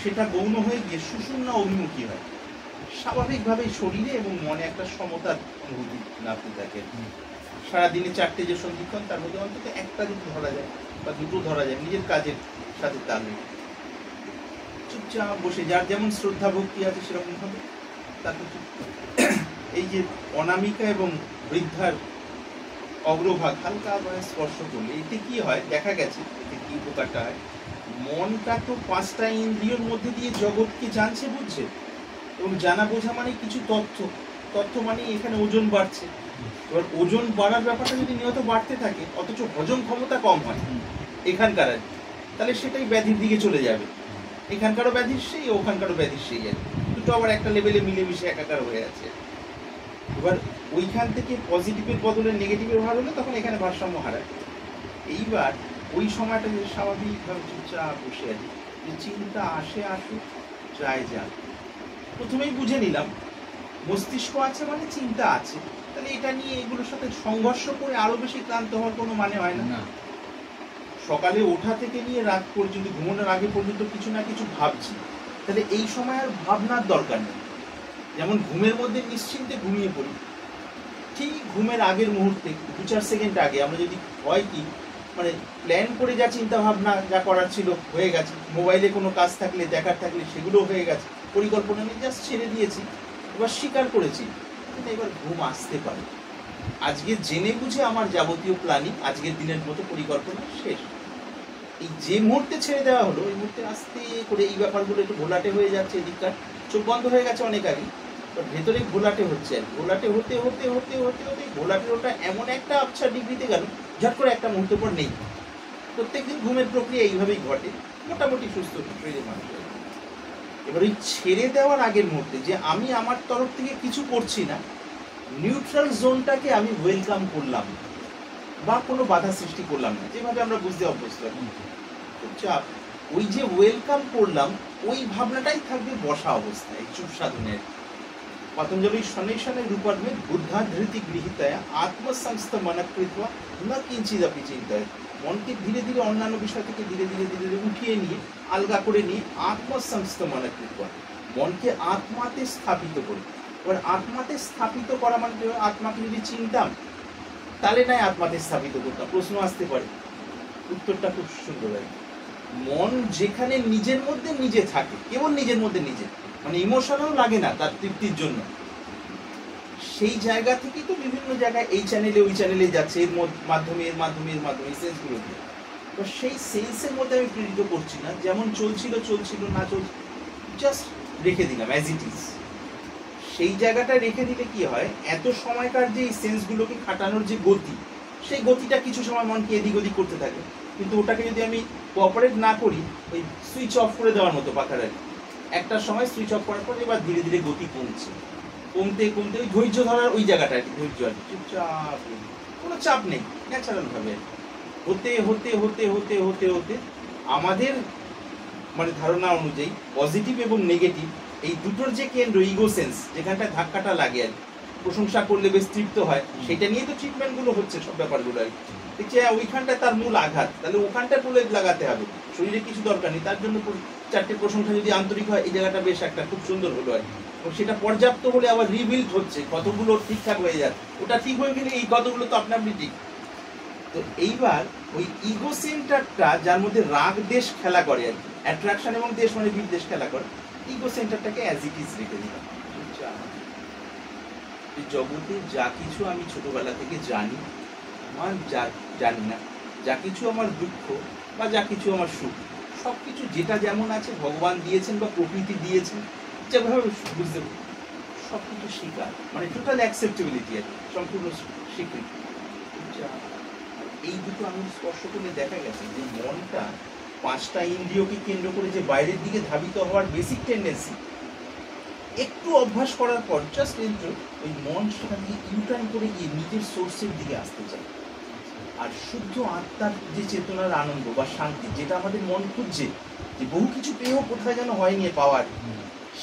সেটা গৌণ হয়ে গিয়ে সুষুম্না অভিমুখী হয়। স্বাভাবিকভাবে শরীরে এবং মনে একটা সমতার অনুভূতি নাড়তে থাকে। সারাদিনে 4টে যে সন্ধিক্ষণ, তার মধ্যে অন্তত একটা যদি ধরা যায় বা দুটো ধরা যায়, নিজের কাজের সাথে তাল মিলিয়ে চুপচাপ বসে, যার যেমন শ্রদ্ধা ভক্তি আছে সেরকম ভাবে তারপর এই যে অনামিকা এবং বৃদ্ধার অগ্রভাগ হালকা করে স্পর্শ করলে এতে কি হয় দেখা গেছে, এতে কি উপকারটা হয়, মনটা তো 5টা ইন্দ্রিয়র মধ্যে দিয়ে জগৎকে জানছে, বুঝছে, এবং জানা বোঝা মানে কিছু তথ্য মানে এখানে ওজন বাড়ছে। এবার ওজন বাড়ার ব্যাপারটা যদি নিয়ত বাড়তে থাকে অথচ হজম ক্ষমতা কম হয় এখানকার, তাহলে সেটাই ব্যাধির দিকে চলে যাবে। এখানকারও ব্যাধির সেই, ওখানকারও ব্যাধির সেই, আর দুটো আবার একটা লেভেলে মিলেমিশে একাকার হয়ে আছে। এবার ওইখান থেকে পজিটিভের বদলে নেগেটিভের ভার হলে তখন এখানে ভারসাম্য হারায়। এইবার ওই সময়টা যে স্বাভাবিকভাবে চুপচাপ বসে আছে, যে চিন্তা আসে আসুক, যায় যাক, প্রথমেই বুঝে নিলাম মস্তিষ্ক আছে মানে চিন্তা আছে, তাহলে এটা নিয়ে এগুলোর সাথে সংঘর্ষ করে আরো বেশি ক্লান্ত হওয়ার কোনো মানে হয় না। সকালে ওঠা থেকে নিয়ে রাত পর্যন্ত, ঘুমানোর আগে পর্যন্ত কিছু না কিছু ভাবছি, তাহলে এই সময় আর ভাবনার দরকার নেই। যেমন ঘুমের মধ্যে নিশ্চিন্তে ঘুমিয়ে পড়ি, ঠিক ঘুমের আগের মুহূর্তে 2-4 সেকেন্ড আগে আমরা যদি হয় কি, মানে প্ল্যান করে যা চিন্তা ভাবনা যা করার ছিল হয়ে গেছে, মোবাইলে কোনো কাজ থাকলে দেখার থাকলে সেগুলো হয়ে গেছে, পরিকল্পনা নিয়ে জাস্ট ছেড়ে দিয়েছি, এবার স্বীকার করেছি, কিন্তু এবার ঘুম আসতে পারে। আজকে জেনে বুঝে আমার যাবতীয় প্ল্যানিং, আজকের দিনের মতো পরিকল্পনা শেষ। এই যে মুহূর্তে ছেড়ে দেওয়া হলো, এই মুহূর্তে আস্তে করে এই ব্যাপারগুলো একটু ঘোলাটে হয়ে যাচ্ছে, এদিককার চোখ বন্ধ হয়ে গেছে অনেক আগে, ভেতরে ঘোলাটে হচ্ছে, আর ঘোলাটে হতে হতে হতে হতে হতে ঘোলাটের ওটা এমন একটা আবছা ডিগ্রিতে গেল, ঝট করে একটা মুহূর্ত পর নেই। প্রত্যেকদিন ঘুমের প্রক্রিয়া এইভাবেই ঘটে মোটামুটি সুস্থ শরীরের মানুষের। এবার ওই ছেড়ে দেওয়ার আগের মুহূর্তে যে আমি আমার তরফ থেকে কিছু করছি না, নিউট্রাল জোনটাকে আমি ওয়েলকাম করলাম বা কোনো বাধা সৃষ্টি করলাম না, যেভাবে আমরা বুঝতে অভ্যস্ত। চুপচাপ ওই যে ওয়েলকাম করলাম, ওই ভাবনাটাই থাকবে বসা অবস্থায় চুপ সাধনের। পতঞ্জলি শनै শनै রূপার্মে বুদ্ধা ধৃতি গৃহীতায় আত্মসংস্থ মনকৃত্বা না কিঞ্চিদপি চিন্তায়। মনকে ধীরে ধীরে অন্যান্য বিষয় থেকে ধীরে ধীরে ধীরে ধীরে উঠিয়ে নিয়ে, আলগা করে নিয়ে আত্মসংস্থ মনকৃত্বা, মনকে আত্মাতে স্থাপিত করি। এবার আত্মাতে স্থাপিত করা মানে আত্মাকে যদি চিনতাম তাহলে নাই আত্মাতে স্থাপিত করতাম। প্রশ্ন আসতে পারে, উত্তরটা খুব সুন্দর হয়। মন যেখানে নিজের মধ্যে নিজে থাকে, কেবল নিজের মধ্যে নিজে, মানে ইমোশনাল লাগে না তার তৃপ্তির জন্য, সেই জায়গা থেকেই তো বিভিন্ন জায়গায় এই চ্যানেলে ওই চ্যানেলে যাচ্ছে, এর মাধ্যমে এর মাধ্যমে এর মাধ্যমে সেন্সগুলো দিয়ে। তো সেই সেন্সের মধ্যে আমি প্রেরিত করছি না, যেমন চলছিল চলছিল, না চলছিল জাস্ট রেখে দিলাম অ্যাজ ইট ইজ। সেই জায়গাটা রেখে দিলে কি হয়, এত সময়কার যে এই সেন্সগুলোকে খাটানোর যে গতি, সেই গতিটা কিছু সময় মনকে এদিক ওদিক করতে থাকে, কিন্তু ওটাকে যদি আমি কোঅপারেট না করি, ওই সুইচ অফ করে দেওয়ার মতো পাখার আর কি। একটা সময় সুইচ অফ করার পর এবার ধীরে ধীরে গতি কমছে, কমতে কমতে ওই ধৈর্য ধরার ওই জায়গাটা আর কি, ধৈর্য আর কি, চুপচাপ, কোনো চাপ নেই, ন্যাচারাল ভাবে হতে হতে হতে হতে হতে হতে আমাদের মানে ধারণা অনুযায়ী পজিটিভ এবং নেগেটিভ এই দুটোর যে কেন্দ্র ইগো সেন্স, যেখানটায় ধাক্কাটা লাগে আর প্রশংসা করলে বেশ তৃপ্ত হয়, সেটা নিয়ে তো ট্রিটমেন্টগুলো হচ্ছে সব ব্যাপারগুলো আর কি। দেখছি ওইখানটায় তার মূল আঘাত, তাহলে ওখানটায় প্রলেপ লাগাতে হবে, শরীরে কিছু দরকার নেই, তার জন্য চারটে প্রশংসা যদি আন্তরিক হয়, এই জায়গাটা বেশ একটা খুব সুন্দর হলো আর কি। সেটা পর্যাপ্ত হলে আবার রিবিল্ড হচ্ছে, কতগুলো ঠিকঠাক হয়ে যাচ্ছে, ওটা ঠিক হয়ে গেলে এই কতগুলো তো আপনি আপনি ঠিক। তো এইবার ওই ইগো সেন্টারটা যার মধ্যে রাগ দেশ খেলা করে আর কি, অ্যাট্রাকশন এবং দেশ মানে বিদ্বেষ খেলা করে, ইগো সেন্টারটাকে অ্যাজ ইট ইজ রেখে দিলাম। জগতে যা কিছু আমি ছোটবেলা থেকে জানি, আমার যা জানি না, যা কিছু আমার দুঃখ বা যা কিছু আমার সুখ, সব কিছু যেটা যেমন আছে ভগবান দিয়েছেন বা প্রকৃতি দিয়েছেন, যেভাবে বুঝতে পারি সব কিছু স্বীকার, মানে টোটাল অ্যাকসেপ্টেবিলিটি আর কি, সম্পূর্ণ স্বীকৃতি। এই দুটো আমি স্পর্শ করলে দেখা গেছে যে মনটা পাঁচটা ইন্দ্রিয়কে কেন্দ্র করে যে বাইরের দিকে ধাবিত হওয়ার বেসিক টেন্ডেন্সি, একটু অভ্যাস করার পর জাস্ট একটু ওই মন সেখান থেকে ইউটার্ন করে গিয়ে নিজের সোর্সের দিকে আসতে চায়। আর শুদ্ধ আত্মার যে চেতনার আনন্দ বা শান্তি, যেটা আমাদের মন খুঁজছে, যে বহু কিছু পেয়েও কোথায় যেন হয়নি পাওয়ার,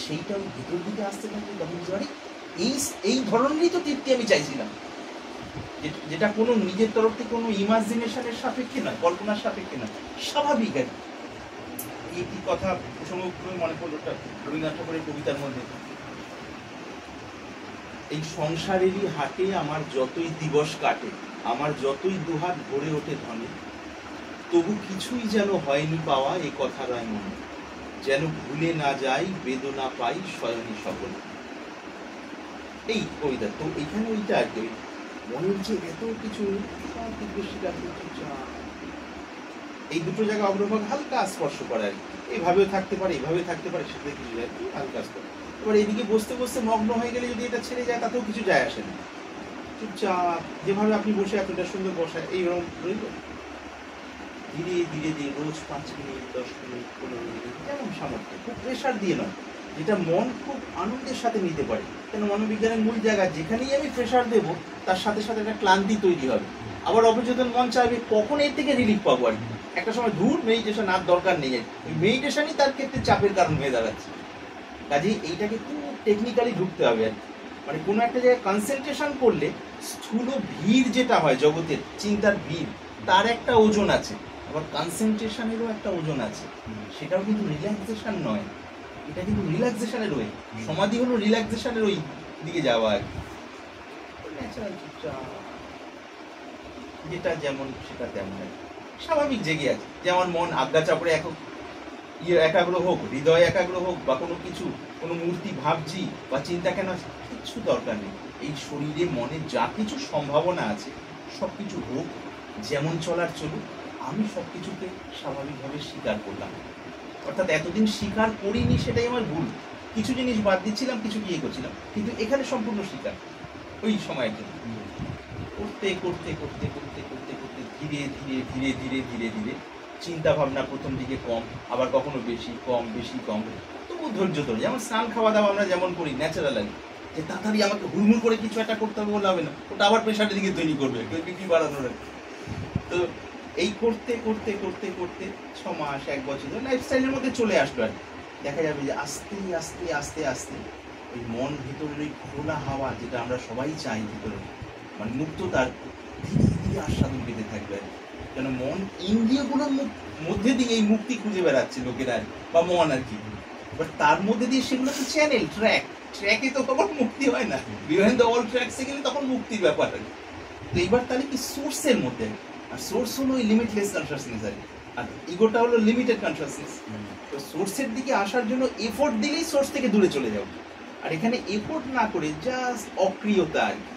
সেইটা ওই ভেতর দিকে আসতে থাকলে তখন বুঝতে এই ধরনেরই তো তৃপ্তি আমি চাইছিলাম, যেটা কোনো নিজের তরফ থেকে কোনো ইমাজিনেশনের সাপেক্ষে নয়, কল্পনার সাপেক্ষে নয়, স্বাভাবিক আর কি। একটি কথা প্রসঙ্গ মনে পড়লো রবীন্দ্রনাথ ঠাকুরের কবিতার মধ্যে, এই সংসারেরই হাটে আমার যতই দিবস কাটে, আমার যতই দুহাত ভরে ওঠে ধনে, তবু কিছুই যেন হয়নি পাওয়া এ কথা রয় মনে, যেন ভুলে না যাই বেদনা পাই স্বয়নি সকলে। এই কবিতা তো এখানে ওইটা আর কি, মনের যে এত কিছু এই দুটো জায়গা অগ্রভাগ হালকা স্পর্শ করে আর কি, এইভাবেও থাকতে পারে, এইভাবে থাকতে পারে, সেটা কিছু যায় হালকা স্পর্শ। এবার এইদিকে বসতে বসতে মগ্ন হয়ে গেলে যদি এটা ছেড়ে যায় তাতেও কিছু যায় আসে না, চুপচাপ যেভাবে আপনি বসে এতটা সুন্দর বসায় এইরকম ধীরে ধীরে ধীরে রোজ 5 মিনিট 10 মিনিট 15 মিনিট যেমন সামর্থ্য, খুব প্রেশার দিয়ে নয়, যেটা মন খুব আনন্দের সাথে নিতে পারে। কেন মনোবিজ্ঞানের মূল জায়গা, যেখানেই আমি প্রেশার দেবো তার সাথে সাথে একটা ক্লান্তি তৈরি হবে, আবার অবচেতন মন চাইবে কখন এর থেকে রিলিফ পাবো আর কি। একটা সময় দূর মেডিটেশন আর দরকার নেই, ওই মেডিটেশনই তার ক্ষেত্রে চাপের কারণ হয়ে দাঁড়াচ্ছে। কাজেই এইটাকে খুব টেকনিক্যালি ঢুকতে হবে আর কি, মানে কোনো একটা জায়গায় কনসেন্ট্রেশন করলে স্থূল ভিড় যেটা হয় জগতের চিন্তার ভিড়, তার একটা ওজন আছে, আবার কনসেন্ট্রেশনেরও একটা ওজন আছে, সেটাও কিন্তু রিল্যাক্সেশন নয়, এটা কিন্তু রিল্যাক্সেশনের ওই সমাধি হলো রিল্যাক্সেশনের ওই দিকে যাওয়া আর কি। যেটা যেমন সেটা তেমন স্বাভাবিক জেগে আছে, যেমন মন আজ্ঞা চাপড়ে এখন একাগ্র হোক, হৃদয় একাগ্র হোক, বা কোনো কিছু, কোনো মূর্তি ভাবছি বা চিন্তা কেন আছে, কিচ্ছু দরকার নেই। এই শরীরে মনে যা কিছু সম্ভাবনা আছে সব কিছু হোক, যেমন চলার চলুক, আমি সব কিছুকে স্বাভাবিকভাবে স্বীকার করলাম। অর্থাৎ এতদিন স্বীকার করিনি, সেটাই আমার ভুল। কিছু জিনিস বাদ দিচ্ছিলাম, কিছু ইয়ে করছিলাম, কিন্তু এখানে সম্পূর্ণ স্বীকার ওই সময়ের জন্য। করতে করতে করতে করতে করতে করতে ধীরে ধীরে ধীরে ধীরে ধীরে ধীরে চিন্তা ভাবনা প্রথম দিকে কম, আবার কখনো বেশি, কম বেশি কম, তবু ধৈর্য ধরে। যেমন স্নান খাওয়া দাওয়া আমরা যেমন করি ন্যাচারালি, যে তাড়াতাড়ি আমাকে হুড়মুড় করে কিছু একটা করতে হবে বলে হবে না, ওটা আবার প্রেশারের দিকে তৈরি করবে, বিক্রি বাড়ানোর। তো এই করতে করতে করতে করতে 6 মাস 1 বছর লাইফস্টাইলের মধ্যে চলে আসবে। আর দেখা যাবে যে আস্তে আস্তে আস্তে আস্তে ওই মন ভিতরের ওই খোলা হাওয়া, যেটা আমরা সবাই চাই ভিতরে, মানে মুক্ততার ধীরে ধীরে আস্বাদন পেতে থাকবে। কেন মন ইন্দ্রিয়গুলোর মধ্যে দিয়ে এই মুক্তি খুঁজে বেড়াচ্ছে লোকেরা, বা মন আর কি, বাট তার মধ্যে দিয়ে সেগুলো তো চ্যানেল, ট্র্যাকে তো তখন মুক্তি হয় না। বিহাইন্ড দ্য অল ট্র্যাকসে গেলে তখন মুক্তির ব্যাপার আর কি। তো এইবার তাহলে কি সোর্সের মধ্যে, আর সোর্স হলো ওই লিমিটলেস কনসাসনেস আর কি, আর ইগোটা হলো লিমিটেড কনসাসনেস। তো সোর্সের দিকে আসার জন্য এফোর্ট দিলেই সোর্স থেকে দূরে চলে যাবে। আর এখানে এফোর্ট না করে জাস্ট অক্রিয়তা আর কি।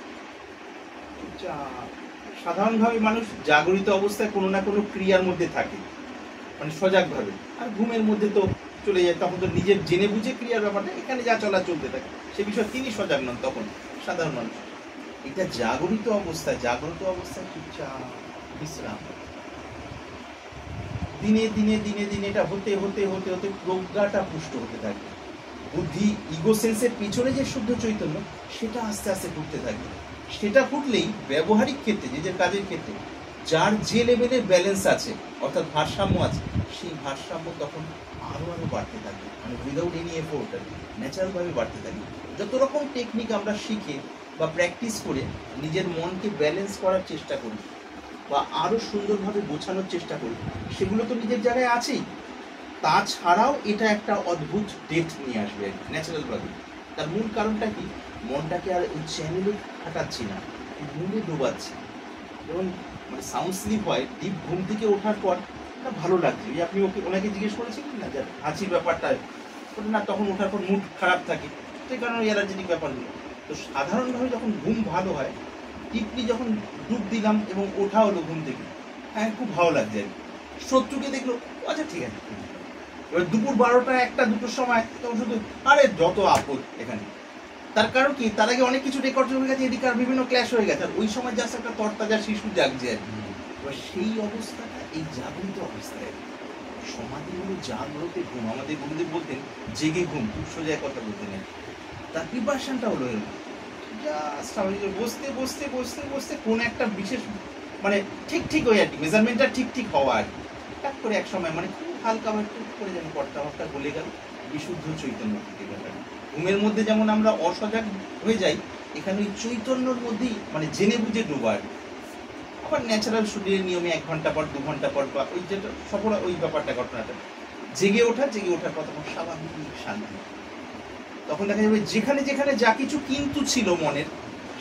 সাধারণভাবে মানুষ জাগরিত অবস্থায় কোনো না কোনো ক্রিয়ার মধ্যে থাকে, মানে সজাগভাবে, আর ঘুমের মধ্যে তো চলে যায়, তখন তো নিজের জেনে বুঝে ক্রিয়ার ব্যাপারটা এখানে যা চলা চলতে থাকে, সে বিষয়ে তিনি সজাগ নন তখন সাধারণ মানুষ। এটা জাগরিত অবস্থায় চুপচাপ বিশ্রাম, দিনে দিনে দিনে দিনে এটা হতে হতে হতে হতে প্রজ্ঞাটা পুষ্ট হতে থাকবে। বুদ্ধি, ইগো সেন্সের পিছনে যে শুদ্ধ চৈতন্য, সেটা আস্তে আস্তে ফুটতে থাকবে। সেটা ফুটলেই ব্যবহারিক ক্ষেত্রে, নিজের কাজের ক্ষেত্রে যার যে লেভেলের ব্যালেন্স আছে, অর্থাৎ ভারসাম্য আছে, সেই ভারসাম্য তখন আরো আরো বাড়তে থাকবে, মানে উইদাউট এনি এফোর্ট ন্যাচারালভাবে বাড়তে থাকবে। যত রকম টেকনিক আমরা শিখে বা প্র্যাকটিস করে নিজের মনকে ব্যালেন্স করার চেষ্টা করি, বা আরো সুন্দরভাবে গোছানোর চেষ্টা করি, সেগুলো তো নিজের জায়গায় আছেই। তাছাড়াও এটা একটা অদ্ভুত ডেট নিয়ে আসবে ন্যাচারালভাবে। তার মূল কারণটা কি, মনটাকে আর ওই চ্যানেলে খাটাচ্ছি না, মূলে ডোবাচ্ছি। যেমন মানে সাউন্ড স্লিপ হয়, ডিপ ঘুম থেকে ওঠার পর না ভালো লাগছে, আপনি ওনাকে জিজ্ঞেস করেছিলেন না যে হাঁচির ব্যাপারটা, ওটা না তখন ওঠার পর মুড খারাপ থাকে, সেই কারণে এনার্জেটিক ব্যাপারগুলো। তো সাধারণভাবে যখন ঘুম ভালো হয়, টিপলি যখন ডুব দিলাম এবং ওঠা হলো ঘুম থেকে, হ্যাঁ খুব ভালো লাগছে। শত্রুকে দেখলো, আচ্ছা ঠিক আছে। এবার দুপুর 12টা 1টা 2টোর সময় তখন শুধু আরে যত আপদ এখানে। তার কারণ কি, তার আগে অনেক কিছু রেকর্ড হয়ে গেছে, এদিকে আর বিভিন্ন ক্ল্যাশ হয়ে গেছে, আর ওই সময় জাস্ট একটা তরতাজা শিশু জাগছে আর কি। এবার সেই অবস্থাটা, এই জাগরিত অবস্থায়, সমাধি হলো জাগ্রত ঘুম। আমাদের গুরুদেব বলতেন জেগে ঘুম, খুব সোজা কথা বলতেন। তার প্রিপারেশনটা হলো এরকম, জাস্ট বসতে বসতে বসতে বসতে কোন একটা বিশেষ মানে ঠিক ওই আর কি, মেজারমেন্টটা ঠিক হওয়া আর কি। টাক করে এক সময় মানে খুব হালকা টুক করে যেন কর্তাভাবটা বলে গেল, বিশুদ্ধ চৈতন্য থেকে গেল। ঘুমের মধ্যে যেমন আমরা অসজাগ হয়ে যাই, এখানে ওই চৈতন্যর মধ্যেই মানে জেনে বুঝে ডোবার। আবার ন্যাচারাল শরীরের নিয়মে 1 ঘন্টা পর 2 ঘন্টা পর বা ওই যেটা সফল ওই ব্যাপারটা, ঘটনাটা জেগে ওঠার পর তখন স্বাভাবিক শান্তি। তখন দেখা যাবে যেখানে যেখানে যা কিছু কিন্তু ছিল মনের,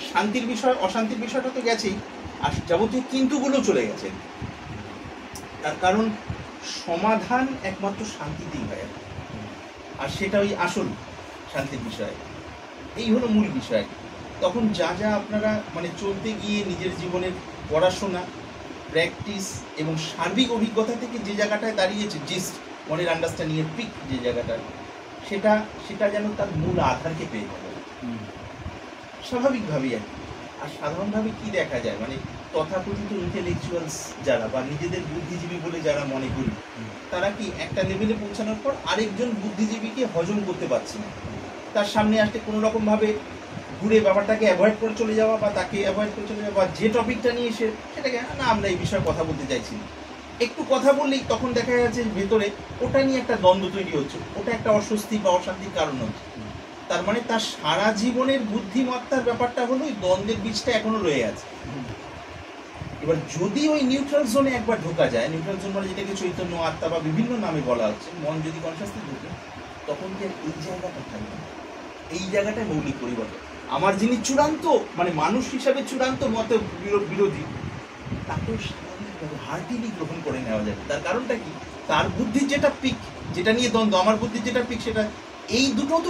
শান্তির বিষয় অশান্তির বিষয়টা তো গেছেই, আর যাবতীয় কিন্তুগুলো চলে গেছে। তার কারণ সমাধান একমাত্র শান্তিতেই হয়, আর সেটা ওই আসল শান্তির বিষয়। এই হলো মূল বিষয়। তখন যা যা আপনারা মানে চলতে গিয়ে নিজের জীবনের পড়াশোনা, প্র্যাকটিস এবং সার্বিক অভিজ্ঞতা থেকে যে জায়গাটায় দাঁড়িয়েছে, জিস্ট মনের আন্ডারস্ট্যান্ডিংয়ের পিক যে জায়গাটা, সেটা যেন তার মূল আধারকে পেয়ে যাবে স্বাভাবিকভাবেই আর কি। আর সাধারণভাবে কি দেখা যায়, মানে তথাকথিত ইন্টেলেকচুয়ালস যারা বা নিজেদের বুদ্ধিজীবী বলে যারা মনে করি, তারা কি একটা লেভেলে পৌঁছানোর পর আরেকজন বুদ্ধিজীবীকে হজম করতে পারছে না, তার সামনে আসতে কোনো রকমভাবে ঘুরে ব্যাপারটাকে অ্যাভয়েড করে চলে যাওয়া, বা তাকে অ্যাভয়েড করে চলে যাওয়া, বা যে টপিকটা নিয়ে এসে সেটাকে না আমরা এই বিষয়ে কথা বলতে চাইছি না, একটু কথা বললেই তখন দেখা যাচ্ছে ভেতরে ওটা নিয়ে একটা দ্বন্দ্ব তৈরি হচ্ছে, ওটা একটা অস্বস্তি বা অশান্তির কারণ হচ্ছে। তার মানে তার সারা জীবনের বুদ্ধিমত্তার ব্যাপারটা হলো ওই দ্বন্দ্বের বীজটা এখনো রয়ে আছে। এবার যদি ওই নিউট্রাল জোনে একবার ঢোকা যায়, নিউট্রাল জোন মানে যেটাকে চৈতন্য আত্মা বা বিভিন্ন নামে বলা হচ্ছে, মন যদি কনসাসলি ঢোকে, তখন কি এই জায়গাটা থাকবে, এই জায়গাটায় মৌলিক পরিবর্তন। আমার যিনি চূড়ান্ত মানে মানুষ হিসাবে চূড়ান্ত মতে বিরোধী, তাকেও স্বাভাবিকভাবে তাকে হার্টিলি গ্রহণ করে নেওয়া যাবে। তার কারণটা কি, তার বুদ্ধির যেটা পিক, যেটা নিয়ে দ্বন্দ্ব, আমার বুদ্ধির যেটা পিক, সেটা এই দুটো তো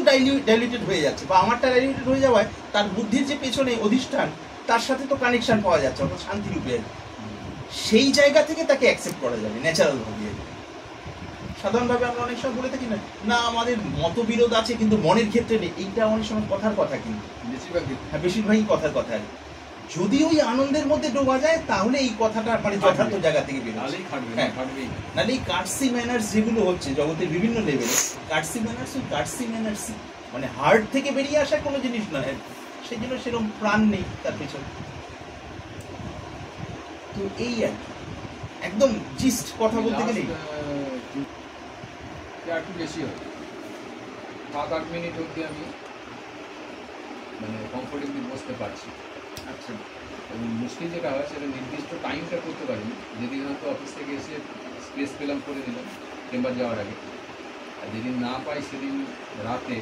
ডাইলিউটেড হয়ে যাচ্ছে, বা আমারটা ডাইলিউটেড হয়ে যাওয়ায় তার বুদ্ধির যে পেছনে অধিষ্ঠান তার সাথে তো কানেকশন পাওয়া যাচ্ছে, অর্থাৎ শান্তিরূপে। সেই জায়গা থেকে তাকে অ্যাকসেপ্ট করা যাবে ন্যাচারাল ভাবে। সাধারণভাবে আমরা অনেক সময় বলে থাকি না, না আমাদের মতবিরোধ আছে কিন্তু মনের ক্ষেত্রে নেই, এইটা অনেক সময় কথার কথা, কিন্তু বেশিরভাগই কথার কথা। যদি ওই আনন্দের মধ্যে ডোবা যায় তাহলে এই কথাটা মানে যথার্থ জায়গা থেকে বেরোচ্ছে। নাহলে এই কার্সি ম্যানার্স যেগুলো হচ্ছে জগতের বিভিন্ন লেভেলে, কার্সি ম্যানার্স ওই কার্সি ম্যানার্সই, মানে হার্ট থেকে বেরিয়ে আসা কোনো জিনিস নয়, সেই জন্য সেরকম প্রাণ নেই তার পেছনে। তো এই আর একদম জিস্ট কথা বলতে গেলে একটু বেশি হয়, 7-8 মিনিট অবধি আমি মানে কমফোর্টেবলি বসতে পারছি। আচ্ছা, এবং মুশকিল যেটা হয় সেটা নির্দিষ্ট টাইমটা করতে পারিনি। যেদিন হয়তো অফিস থেকে এসে স্পেস পেলাম করে নিলাম চেম্বার যাওয়ার আগে, আর যেদিন না পাই সেদিন রাতে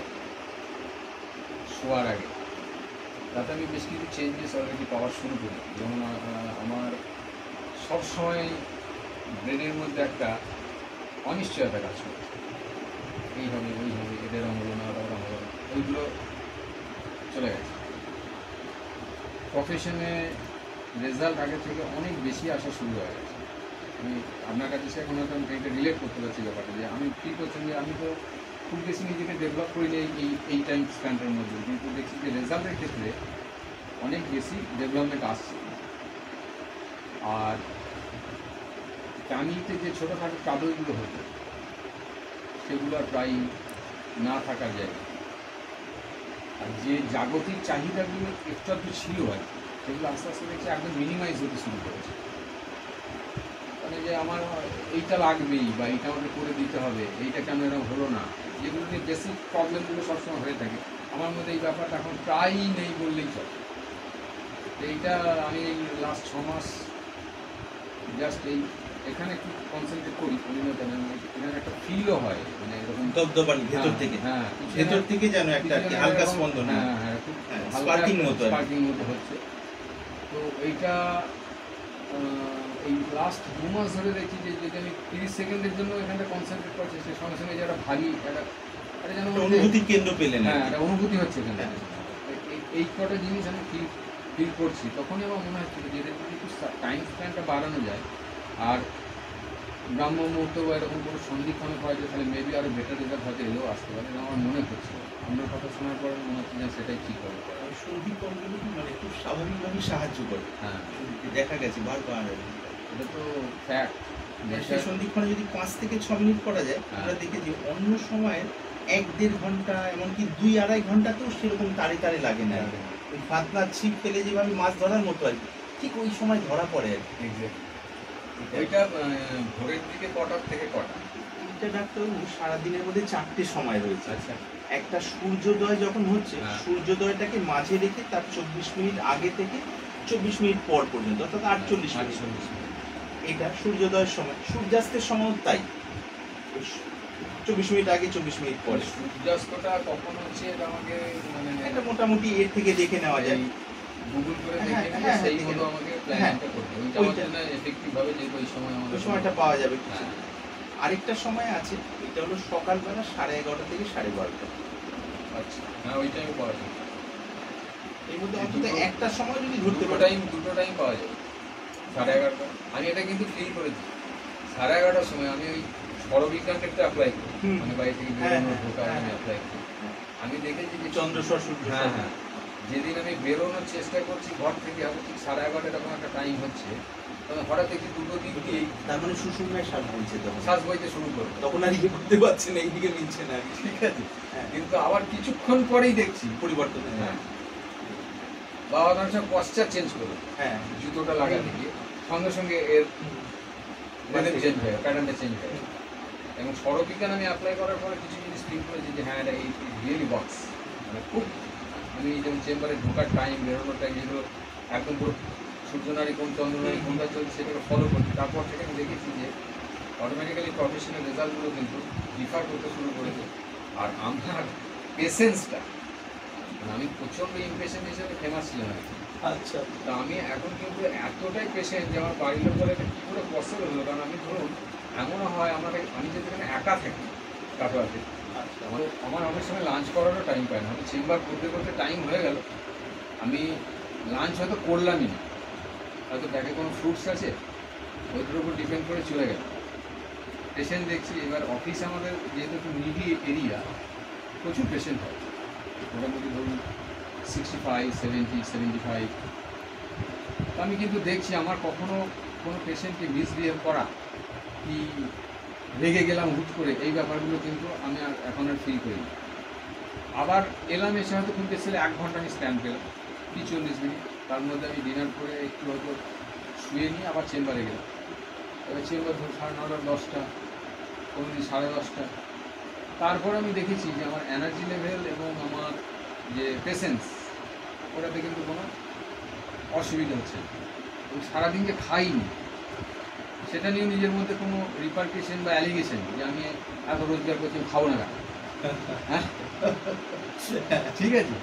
শোয়ার আগে। তাতে আমি বেশ কিছু চেঞ্জেস অলরেডি পাওয়া শুরু করি। যেমন আমার সবসময় ব্রেনের মধ্যে একটা অনিশ্চয়তা কাজ করে, এই হবে ওই হবে, এদের রঙ হলো না ওটা রঙ হলো না, ওইগুলো চলে গেছে। প্রফেশনে রেজাল্ট আগে থেকে অনেক বেশি আসা শুরু হয়ে গেছে। আমি আপনার কাছে সে এখন হয়তো আমি এটা রিলেট করতে পারছি ব্যাপারটা, যে আমি ফিল করছি যে আমি তো খুব বেশি নিজেকে ডেভেলপ করি এই টাইম স্প্যান্ডের মধ্যে, কিন্তু দেখছি যে রেজাল্টের ক্ষেত্রে অনেক বেশি ডেভেলপমেন্ট আসছে। আর ফ্যামিলিতে যে ছোটোখাটো ট্রাবলগুলো হতো সেগুলো আর প্রায় না থাকার জায়গা, আর যে জাগতিক চাহিদাগুলো একটু একটু ছিল আর সেগুলো আস্তে আস্তে দেখছি একদম মিনিমাইজ হতে শুরু করেছে। মানে যে আমার এইটা লাগবেই বা এইটা আমাকে করে দিতে হবে, এইটা কেন এরকম হলো না, যেগুলো নিয়ে বেসিক প্রবলেমগুলো সবসময় হয়ে থাকে আমার মধ্যে, এই ব্যাপারটা এখন প্রায়ই নেই বললেই চলে। এইটা আমি এই লাস্ট 6 মাস জাস্ট এখানে একটু কনসেন্ট্রেট করি, এখানে একটা ফিলও হয়, মানে এরকম দবদবানি ভেতর থেকে, হ্যাঁ ভেতর থেকে যেন একটা হালকা স্পন্দন, হ্যাঁ খুব স্পার্কিং মতো হচ্ছে। তো এইটা এই লাস্ট 2 মাস ধরে দেখছি যে যদি আমি 30 সেকেন্ডের জন্য এখানটা কনসেন্ট্রেট করছি, সে সঙ্গে সঙ্গে যে একটা ভারী একটা যেন অনুভূতির কেন্দ্র পেলেন, হ্যাঁ একটা অনুভূতি হচ্ছে এখানে। এই কটা জিনিস আমি ফিল করছি, তখনই আমার মনে হচ্ছিল যে এদের যদি একটু টাইম স্প্যানটা বাড়ানো যায়, আর ব্রাহ্ম মুহূর্ত বা এরকম কোনো সন্ধিক্ষণে পাওয়া যায়, তাহলে মেবি আরও বেটার রেজাল্ট হয়তো এলেও আসতে পারে, আমার মনে হচ্ছে। আপনার কথা শোনার পর মনে হচ্ছে যে সেটাই ঠিক হবে। সন্ধিক্ষণগুলো মানে খুব স্বাভাবিকভাবেই সাহায্য করে, হ্যাঁ দেখা গেছে বারবার। এটা তো ফ্যাক্ট। সেই সন্ধিক্ষণে যদি 5 থেকে 6 মিনিট করা যায়, আমরা দেখেছি অন্য সময় 1-1.5 ঘন্টা, এমনকি 2-2.5 ঘন্টাতেও সেরকম তাড়ে তাড়ে লাগে না। ওই ফাতনা ছিপ ফেলে যেভাবে মাছ ধরার মতো আর কি, ঠিক ওই সময় ধরা পড়ে আর কি। ওইটা ভোরের দিকে কটার থেকে কটা? এইটা ডাক্তারবাবু সারাদিনের মধ্যে 4টে সময় রয়েছে। আচ্ছা, একটা সূর্যোদয় যখন হচ্ছে, সূর্যোদয়টাকে মাঝে রেখে তার 24 মিনিট আগে থেকে 24 মিনিট পর পর্যন্ত, অর্থাৎ 48 মিনিট। এটা সূর্যোদয়ের সময়। সূর্যাস্তের সময় তাই 24 মিনিট আগে 24 মিনিট পরে। সূর্যাস্তটা কখন হচ্ছে এটা আমাকে মানে এটা মোটামুটি এর থেকে দেখে নেওয়া যায়, গুগল করে দেখে নিয়ে সেই মতো আমাকে প্ল্যানিংটা করতে হবে। ওইটা আমার জন্য এফেক্টিভ হবে, যে ওই সময় আমাদের সময়টা পাওয়া যাবে। আরেকটা সময় আছে, এটা হলো সকালবেলা 11:30 থেকে 12:30। আচ্ছা, হ্যাঁ ওই টাইম পাওয়া যায়। এর মধ্যে অন্তত একটা সময় যদি ধরতে দুটো টাইম পাওয়া যাবে। 11:30 আমি এটা কিন্তু ফিল করেছি। 11:30টার সময় আমি ওই সরবিজ্ঞানটা একটু অ্যাপ্লাই করি, মানে বাইরে থেকে বেরোনোর ঢোকার আমি অ্যাপ্লাই করি। আমি দেখেছি যে চন্দ্রস্বর সূর্য, হ্যাঁ যেদিন আমি বেরোনোর চেষ্টা করছি ঘর থেকে, হবে ঠিক 11:30 এরকম একটা টাইম হচ্ছে, তখন হঠাৎ দেখি দুটো দিক দিয়ে তার মানে সুষুম্নায় শ্বাস বইছে, তখন শ্বাস বইতে শুরু করবে, তখন আর ইয়ে করতে পারছে না, এইদিকে মিলছে না, ঠিক আছে। কিন্তু আবার কিছুক্ষণ পরেই দেখছি পরিবর্তন। হ্যাঁ, বাবা তার সব পশ্চাৎ চেঞ্জ করলো, হ্যাঁ জুতোটা লাগা থেকে সঙ্গে সঙ্গে এর মানে চেঞ্জ হয়, প্যাটার্নটা চেঞ্জ হয়। এবং সরবিজ্ঞান আমি অ্যাপ্লাই করার পরে কিছু জিনিস ফিল করেছি যে হ্যাঁ এটা এই রিয়েলি ওয়ার্কস। মানে খুব আমি যেমন চেম্বারে ঢোকার টাইম, বেরোনোর টাইম, যেগুলো একদম পুরো সূর্যনারী কোন চন্দ্রনারী কোনটা চলছে সেটাকে ফলো করছি। তারপর থেকে আমি দেখেছি যে অটোমেটিক্যালি প্রফেশনাল রেজাল্টগুলো কিন্তু ডিফার করতে শুরু করেছে। আর আমার পেশেন্সটা, মানে আমি প্রচণ্ড ইমপেশেন্ট হিসেবে ফেমাস ছিলাম। আচ্ছা, তা আমি এখন কিন্তু এতটাই পেশেন্ট যে আমার বাড়ির লোক বলে কী করে পসিবল হলো, কারণ আমি ধরুন এমনও হয় আমি যেখানে একা থাকি কাটোয়াতে, আমার অনেক সময় লাঞ্চ করারও টাইম পাই না, হয়তো চেম্বার করতে করতে টাইম হয়ে গেল, আমি লাঞ্চ হয়তো করলামই না, হয়তো ব্যাগে কোনো ফ্রুটস আছে ওইটার উপর ডিপেন্ড করে চলে গেল, পেশেন্ট দেখছি। এবার অফিস আমাদের যেহেতু একটু নিডি এরিয়া, প্রচুর পেশেন্ট হয়, মোটামুটি ধরুন 65, 70, 75। তো আমি কিন্তু দেখছি আমার কখনো কোনো পেশেন্টকে মিসবিহেভ করা কি রেগে গেলাম হুট করে, এই ব্যাপারগুলো কিন্তু আমি এখন আর ফিল করি না। আবার এলাম, এসে হয়তো খুব বেশি 1 ঘন্টা আমি স্ট্যান্ড পেলাম, 40 মিনিট, তার মধ্যে আমি ডিনার করে একটু হয়তো শুয়ে নিয়ে আবার চেম্বারে গেলাম। এবার চেম্বার ধরুন 9:30, 10টা, কোনো দিন 10:30। তারপর আমি দেখেছি যে আমার এনার্জি লেভেল এবং আমার যে পেশেন্স, ওটাতে কিন্তু কোনো অসুবিধা হচ্ছে না। এবং সারাদিন যে খাইনি সেটা নিয়ে নিজের মধ্যে কোনো রিপার্কেশন বা অ্যালিগেশন যে আমি এত রোজগার করছি খাবো না, হ্যাঁ ঠিক আছে,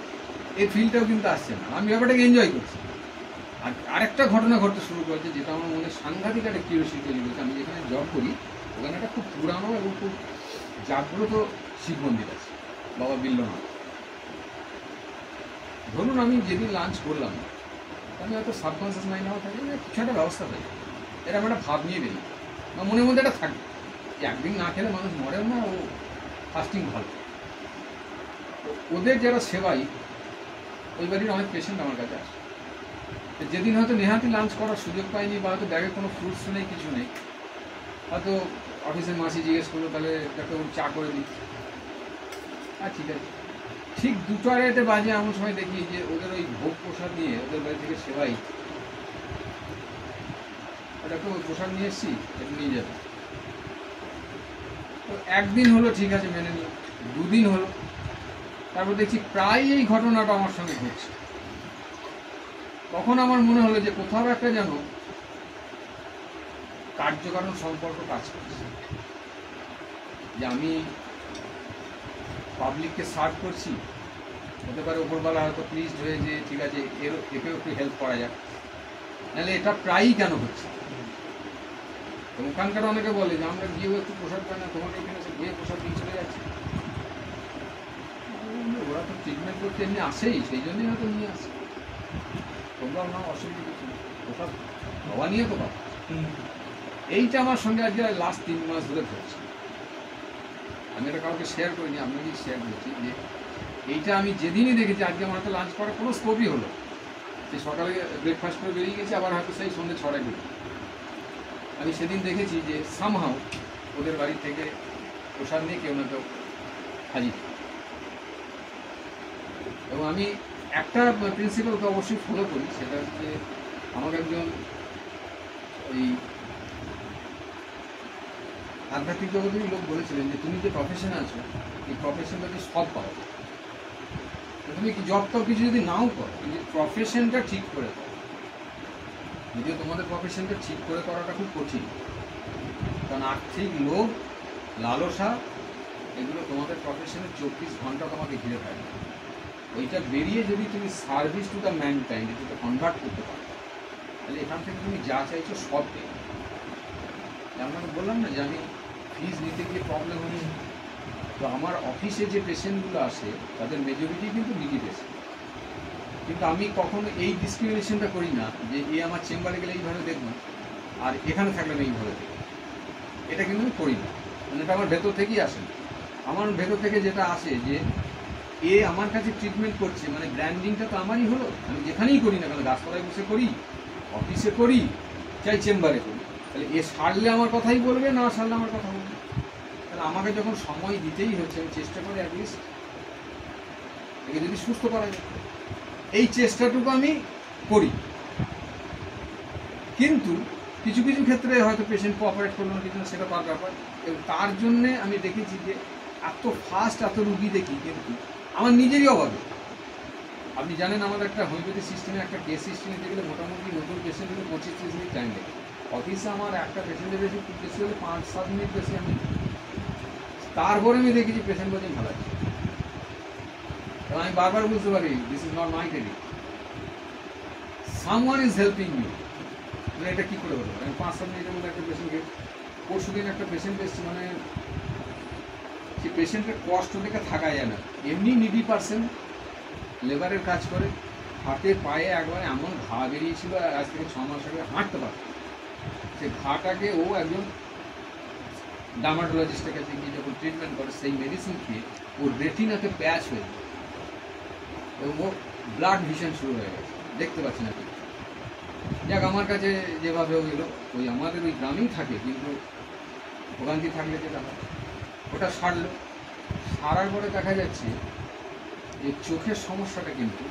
এই ফিলটাও কিন্তু আসছে না, আমি ব্যাপারটাকে এনজয় করছি। আর আরেকটা ঘটনা ঘটতে শুরু করেছে যেটা আমার মনে সাংঘাতিক একটা কিউরিওসিটি তৈরি করেছে। আমি যেখানে জব করি ওখানে একটা খুব পুরানো এবং খুব জাগ্রত শিব মন্দির আছে, বাবা বিল্লনাথ। ধরুন আমি যেদিন লাঞ্চ করলাম, আমি হয়তো সাবকনসিয়াস মাইন্ড আমার থাকে যে কিছু একটা ব্যবস্থা থাকে, এরকম একটা ভাব নিয়ে বেরিয়ে বা মনের মধ্যে একটা থাকে যে একদিন না খেলে মানুষ মরেও না, ও ফাস্টিং ভালো। ওদের যারা সেবাই, ওই বাড়ির অনেক পেশেন্ট আমার কাছে আসে, যেদিন হয়তো নেহাতি লাঞ্চ করার সুযোগ পাইনি বা হয়তো ব্যাগে কোনো ফ্রুটস নেই, কিছু নেই, হয়তো অফিসের মাসি জিজ্ঞেস করলো তাহলে একটা চা করে দিই, আর ঠিক আছে। ঠিক 2-2:30 বাজে এমন সময় দেখি যে ওদের ওই ভোগ প্রসাদ নিয়ে ওদের বাড়ি থেকে সেবাই, ওটা একটু প্রসাদ নিয়ে এসছি, একটু নিয়ে যাবে। তো একদিন হলো ঠিক আছে মেনে নিই, 2 দিন হলো, তারপর দেখছি প্রায় এই ঘটনাটা আমার সঙ্গে ঘটছে। তখন আমার মনে হলো যে কোথাও একটা যেন কার্যকারণ সম্পর্ক কাজ করছে, যে আমি পাবলিককে সার্ভ করছি, হতে পারে ওপরবেলা হয়তো প্লিজড হয়ে যে ঠিক আছে একেও একটু হেল্প করা যাক, নাহলে এটা প্রায়ই কেন হচ্ছে। ওখানকার অনেকে বলে যে আমরা গিয়েও একটু প্রসাদ পাই না, তোমাকে এখানে এসে গিয়ে প্রসাদ দিয়ে চলে যাচ্ছে। ওরা তো ট্রিটমেন্ট করতে এমনি আসেই, সেই জন্যই হয়তো নিয়ে আসে, তোমরাও না, অসুবিধা কিছু নেই, প্রসাদ খাওয়া নিয়ে তো পাবো। এইটা আমার সঙ্গে আজকে লাস্ট 3 মাস ধরে ঘটছে। আমি এটা কাউকে শেয়ার করিনি, আপনাকেই শেয়ার করছি যে এইটা আমি যেদিনই দেখেছি, আজকে আমার হয়তো লাঞ্চ করার কোনো স্কোপই হলো, যে সকালে ব্রেকফাস্ট করে বেরিয়ে গেছি, আবার হয়তো সেই সন্ধ্যে 6টায় বেরিয়ে, আমি সেদিন দেখেছি যে সামহাউ ওদের বাড়ি থেকে প্রসাদ নিয়ে কেউ না কেউ হাজির। এবং আমি একটা প্রিন্সিপাল তো অবশ্যই ফলো করি, সেটা হচ্ছে আমাকে একজন ওই আধ্যাত্মিক জগতেরই লোক বলেছিলেন যে তুমি যে প্রফেশনে আছো, এই প্রফেশনটা যে সব পাও, তুমি কি জব টব কিছু যদি নাও করো, কিন্তু প্রফেশনটা ঠিক করে করো। যদিও তোমাদের প্রফেশনটা ঠিক করে করাটা খুব কঠিন, কারণ আর্থিক লোভ, লালসা, এগুলো তোমাদের প্রফেশনে 24 ঘন্টা তোমাকে ঘিরে থাকে। ওইটা বেরিয়ে যদি তুমি সার্ভিস টু দ্য ম্যানকাইন্ড এটা কনভার্ট করতে পারো, তাহলে এখান থেকে তুমি যা চাইছো সব পেয়ে। আপনাকে বললাম না যে আমি ফিজ নিতে গিয়ে প্রবলেম হয়নি। তো আমার অফিসে যে পেশেন্টগুলো আসে তাদের মেজরিটি কিন্তু নিডি পেশেন্ট, কিন্তু আমি কখনো এই ডিসক্রিমিনেশনটা করি না যে এ আমার চেম্বারে গেলে এইভাবে দেখবো আর এখানে থাকলে আমি এইভাবে দেখবো, এটা কিন্তু আমি করি না। মানে এটা আমার ভেতর থেকেই আসে না। আমার ভেতর থেকে যেটা আসে যে এ আমার কাছে ট্রিটমেন্ট করছে, মানে ব্র্যান্ডিংটা তো আমারই হলো। আমি যেখানেই করি না কেন, গাছতলায় বসে করি, অফিসে করি, চাই চেম্বারে করি, তাহলে এ সারলে আমার কথাই বলবে, না সারলে আমার কথা বলবে। তাহলে আমাকে যখন সময় দিতেই হচ্ছে, আমি চেষ্টা করি অ্যাটলিস্ট একে যদি সুস্থ করা যায়, এই চেষ্টাটুকু আমি করি। কিন্তু কিছু কিছু ক্ষেত্রে হয়তো পেশেন্ট কোঅপারেট করলো না, কিছু না, সেটা তার ব্যাপার। এবং তার জন্যে আমি দেখেছি যে এত ফাস্ট এত রুগী দেখি, কিন্তু আমার নিজেরই অভাবে। আপনি জানেন আমাদের একটা হোমিওপ্যাথি সিস্টেমে একটা কেস সিস্টেম নিতে গেলে মোটামুটি নতুন পেশেন্টগুলো 25-30 মিনিট টাইম লাগে। অফিসে আমার একটা পেশেন্টের বেশি খুব বেশি হলে 5-7 মিনিট বেশি আমি, তারপরে আমি দেখেছি পেশেন্ট বলছেন ভালো আছে। এবং আমি বারবার বুঝতে পারি this is not my credit, someone is helping you. মানে এটা কী করে হতে পারে? আমি 5-7 মিনিটের মধ্যে একটা পেশেন্টকে, পরশু দিন একটা পেশেন্ট এসছে, মানে সেই পেশেন্টের কষ্ট দেখে থাকা যায় না। এমনি নিডি পার্সেন্ট, লেবারের কাজ করে, হাতে পায়ে একবারে এমন ঘা বেরিয়েছিল, আজ থেকে 6 মাস আগে হাঁটতে পারত। সেই ঘাটাকে ও একজন ডার্মাটোলজিস্টের কাছে গিয়ে যখন ট্রিটমেন্ট করে, সেই মেডিসিন খেয়ে ওর রেটিনাতে প্যাচ হয়ে যায় এবং ওর ব্লাড ভিশন শুরু হয়ে গেছে, দেখতে পাচ্ছি না কিছু। যাক, আমার কাছে যেভাবে ও এলো, ওই আমাদের ওই গ্রামেই থাকে, কিন্তু ভোগান্তি থাকলে যেটা হয় ওটা সারলো। সারার পরে দেখা যাচ্ছে যে চোখের সমস্যাটা কিন্তু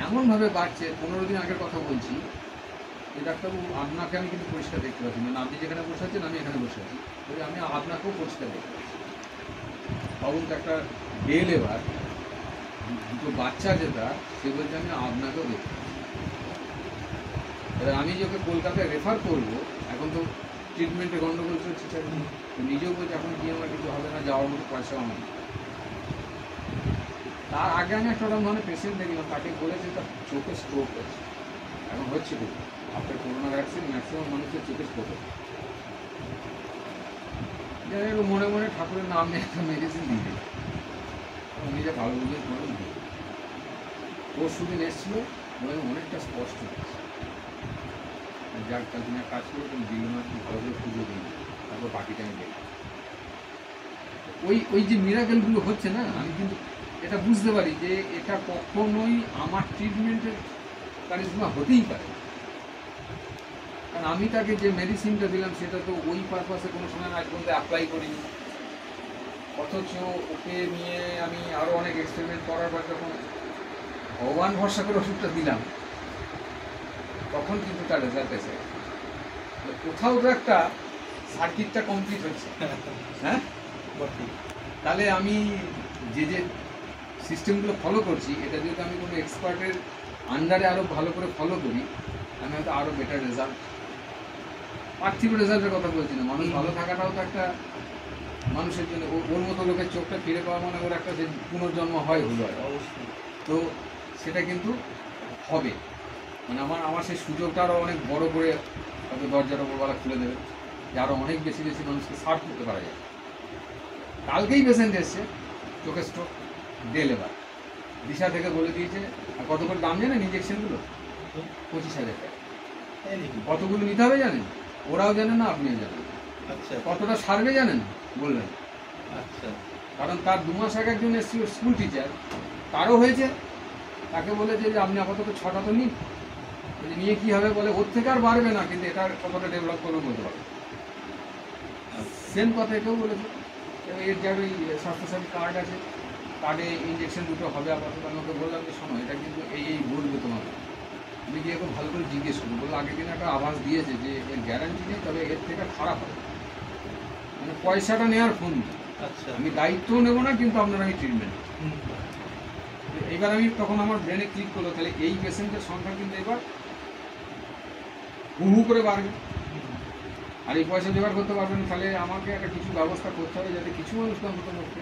এমনভাবে বাড়ছে। 15 দিন আগের কথা বলছি, যে ডাক্তারবাবু আপনাকে আমি কিন্তু পরিষ্কার দেখতে পাচ্ছি না, আপনি যেখানে বসে আছেন আমি এখানে বসে আছি, তবে আমি আপনাকেও পরিষ্কার দেখতে পাচ্ছি। তখন তো একটা ডে লেবার, দুটো বাচ্চা যেটা, সে বলছে আমি আপনাকেও দেখতে পাচ্ছি। এবার আমি যে ওকে কলকাতায় রেফার করবো, এখন তো ট্রিটমেন্টে গন্ডগোল চলছে, তো নিজেও বলছে এখন গিয়ে আমার কিছু হবে না, যাওয়ার মতো পয়সাও আমার নেই। তার আগে আমি একটা ওরকম ধরনের পেশেন্ট দেখলাম, তাকে বলেছে তার চোখে স্ট্রোক হয়েছে, এখন হচ্ছে কিন্তু আপনার করোনা ভ্যাকসিন ম্যাক্সিমাম মানুষের চোখে স্ট্রোক হচ্ছে। যাই হোক, মনে মনে ঠাকুরের নাম নিয়ে একটা মেডিসিন দিয়ে দিল, নিজে ভালো বুঝে করে দিয়ে। পরশু দিন এসেছিল, মনে অনেকটা স্পষ্ট হচ্ছে। যার কাল দিনে কাজ করে তুমি দিল না, তুমি ভালো করে পুজো দিই, তারপর বাকিটা আমি দেখি। ওই যে মিরাকেলগুলো হচ্ছে না, আমি কিন্তু এটা বুঝতে পারি যে এটা কখনোই আমার ট্রিটমেন্টের কারিশমা হতেই পারে। কারণ আমি তাকে যে মেডিসিনটা দিলাম সেটা তো ওই পারপাসে কোনো সময় আজ পর্যন্ত অ্যাপ্লাই করিনি, অথচ ওকে নিয়ে আমি আরও অনেক এক্সপেরিমেন্ট করার পর যখন ভগবান ভরসা করে ওষুধটা দিলাম, তখন কিন্তু তার রেজাল্ট এসে গেছে। কোথাও তো একটা সার্কিটটা কমপ্লিট হচ্ছে, হ্যাঁ। তাহলে আমি যে সিস্টেমগুলো ফলো করছি, এটা যদি আমি কোনো এক্সপার্টের আন্ডারে আরও ভালো করে ফলো করি, আমি হয়তো আরও বেটার রেজাল্ট, পার্থিব রেজাল্টের কথা বলছি না, মানুষ ভালো থাকাটাও তো একটা মানুষের জন্য, ওর মতো লোকের চোখটা ফিরে পাওয়া মানে ওর একটা যে পুনর্জন্ম হয়, হলো অবশ্যই। তো সেটা কিন্তু হবে, মানে আমার সেই সুযোগটা আরও অনেক বড় করে হয়তো দরজার ওপরবেলা খুলে দেবে, যে আরও অনেক বেশি বেশি মানুষকে সার্ভ করতে পারা যায়। কালকেই পেশেন্ট এসছে, চোখে স্ট্রোক, ডে লেবার, দিশা থেকে বলে দিয়েছে। আর কত করে দাম জানেন ইঞ্জেকশনগুলো? 25,000 টাকা। কতগুলো নিতে হবে জানেন? ওরাও জানে না, আপনিও জানেন। আচ্ছা, কতটা সারবে জানেন? বললেন। আচ্ছা, কারণ তার 2 মাস আগে একজন এসেছিল স্কুল টিচার, তারও হয়েছে, তাকে বলেছে যে আপনি আপাতত 6টা তো নিন, নিয়ে কী হবে বলে, ওর থেকে আর বাড়বে না, কিন্তু এটা কতটা ডেভেলপ করবে বলতে পারবে। সেম কথা এটাও বলেছে। এর যার ওই স্বাস্থ্যসাথী কার্ড আছে, কার্ডে ইঞ্জেকশন দুটো হবে আপাতত। আমি ওকে বললাম যে শোনো, এটা কিন্তু এই বলবে তোমাকে, তুমি গিয়ে এখন ভালো করে জিজ্ঞেস করবো। বললো আগের দিন একটা আভাস দিয়েছে যে এর গ্যারান্টি নেই, তবে এর থেকে খারাপ হবে, মানে পয়সাটা নেওয়ার ফোন। আচ্ছা, আমি দায়িত্বও নেবো না, কিন্তু আপনার আমি ট্রিটমেন্ট। এইবার আমি তখন আমার ব্রেনে ক্লিক করলো, তাহলে এই পেশেন্টের সংখ্যা কিন্তু এবার হু করে বাড়বে, আর এই পয়সা জোগাড় করতে পারবেন, তাহলে আমাকে একটা কিছু ব্যবস্থা করতে হবে যাতে কিছু মানুষকে অন্তত মধ্যে